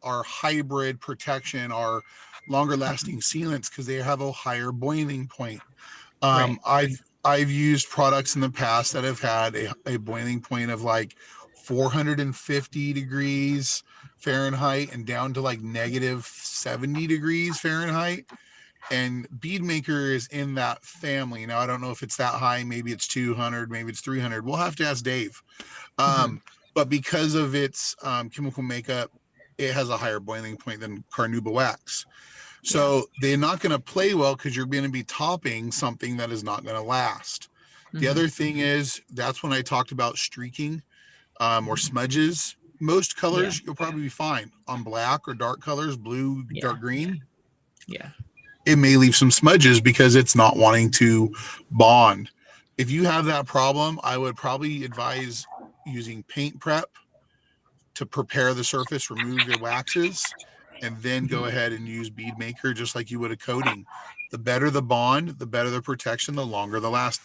our hybrid protection, our longer lasting sealants, because they have a higher boiling point. I've used products in the past that have had a boiling point of like 450 degrees Fahrenheit and down to like negative 70 degrees Fahrenheit. And Bead Maker is in that family. Now, I don't know if it's that high. Maybe it's 200, maybe it's 300. We'll have to ask Dave. But because of its chemical makeup, it has a higher boiling point than carnauba wax. So they're not going to play well because you're going to be topping something that is not going to last. The other thing is, that's when I talked about streaking or smudges. Most colors, you'll probably be fine. On black or dark colors, blue, dark green. It may leave some smudges because it's not wanting to bond. If you have that problem, I would probably advise using paint prep to prepare the surface, remove your waxes, and then go ahead and use Bead Maker just like you would a coating. The better the bond, the better the protection, the longer it'll last.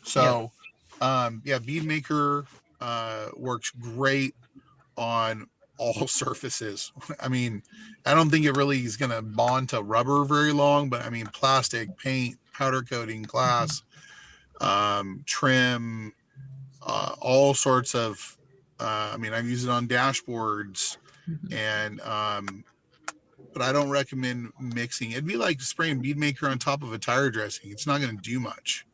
So, Bead Maker works great on all surfaces. I mean, I don't think it really is going to bond to rubber very long, but I mean, plastic, paint, powder coating, glass, trim, all sorts of, I've used it on dashboards and, but I don't recommend mixing. It'd be like spraying Bead Maker on top of a tire dressing. It's not going to do much.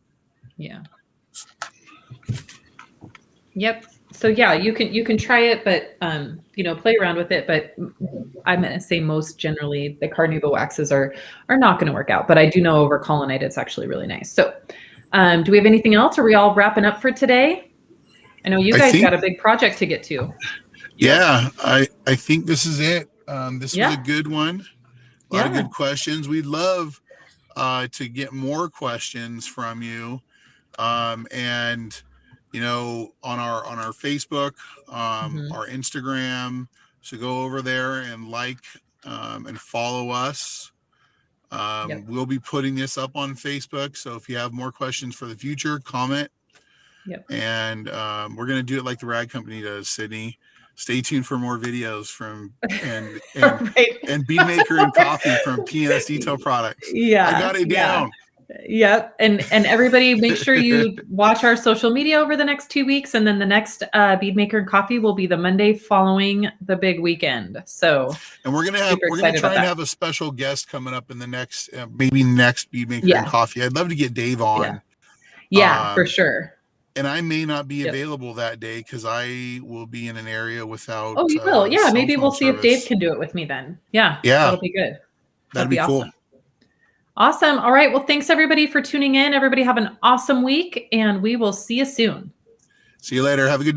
Yep. So you can try it, but play around with it. But I'm going to say most generally the carnauba waxes are not going to work out. But I do know over colonite it's actually really nice. So do we have anything else? Are we all wrapping up for today? I know you guys got a big project to get to. Yeah, I think this is it. This was a good one. A lot of good questions. We'd love to get more questions from you. And on our Facebook, our Instagram. So go over there and like and follow us. We'll be putting this up on Facebook. So if you have more questions for the future, comment. And we're going to do it like the Rag Company does, Sydney. Stay tuned for more videos from and Bead Maker and Coffee from PNS Detail Products. I got it down. Yep. And everybody make sure you watch our social media over the next 2 weeks. And then the next Bead Maker and Coffee will be the Monday following the big weekend. So, and we're going to try and have a special guest coming up in the next, maybe next Bead Maker and Coffee. I'd love to get Dave on. For sure. And I may not be available that day because I will be in an area without. Oh, you will. Yeah. Maybe we'll see if Dave can do it with me then. Yeah. That'll be good. That'd be awesome. Cool. Awesome. All right. Well, thanks everybody for tuning in. Everybody have an awesome week and we will see you soon. See you later. Have a good day.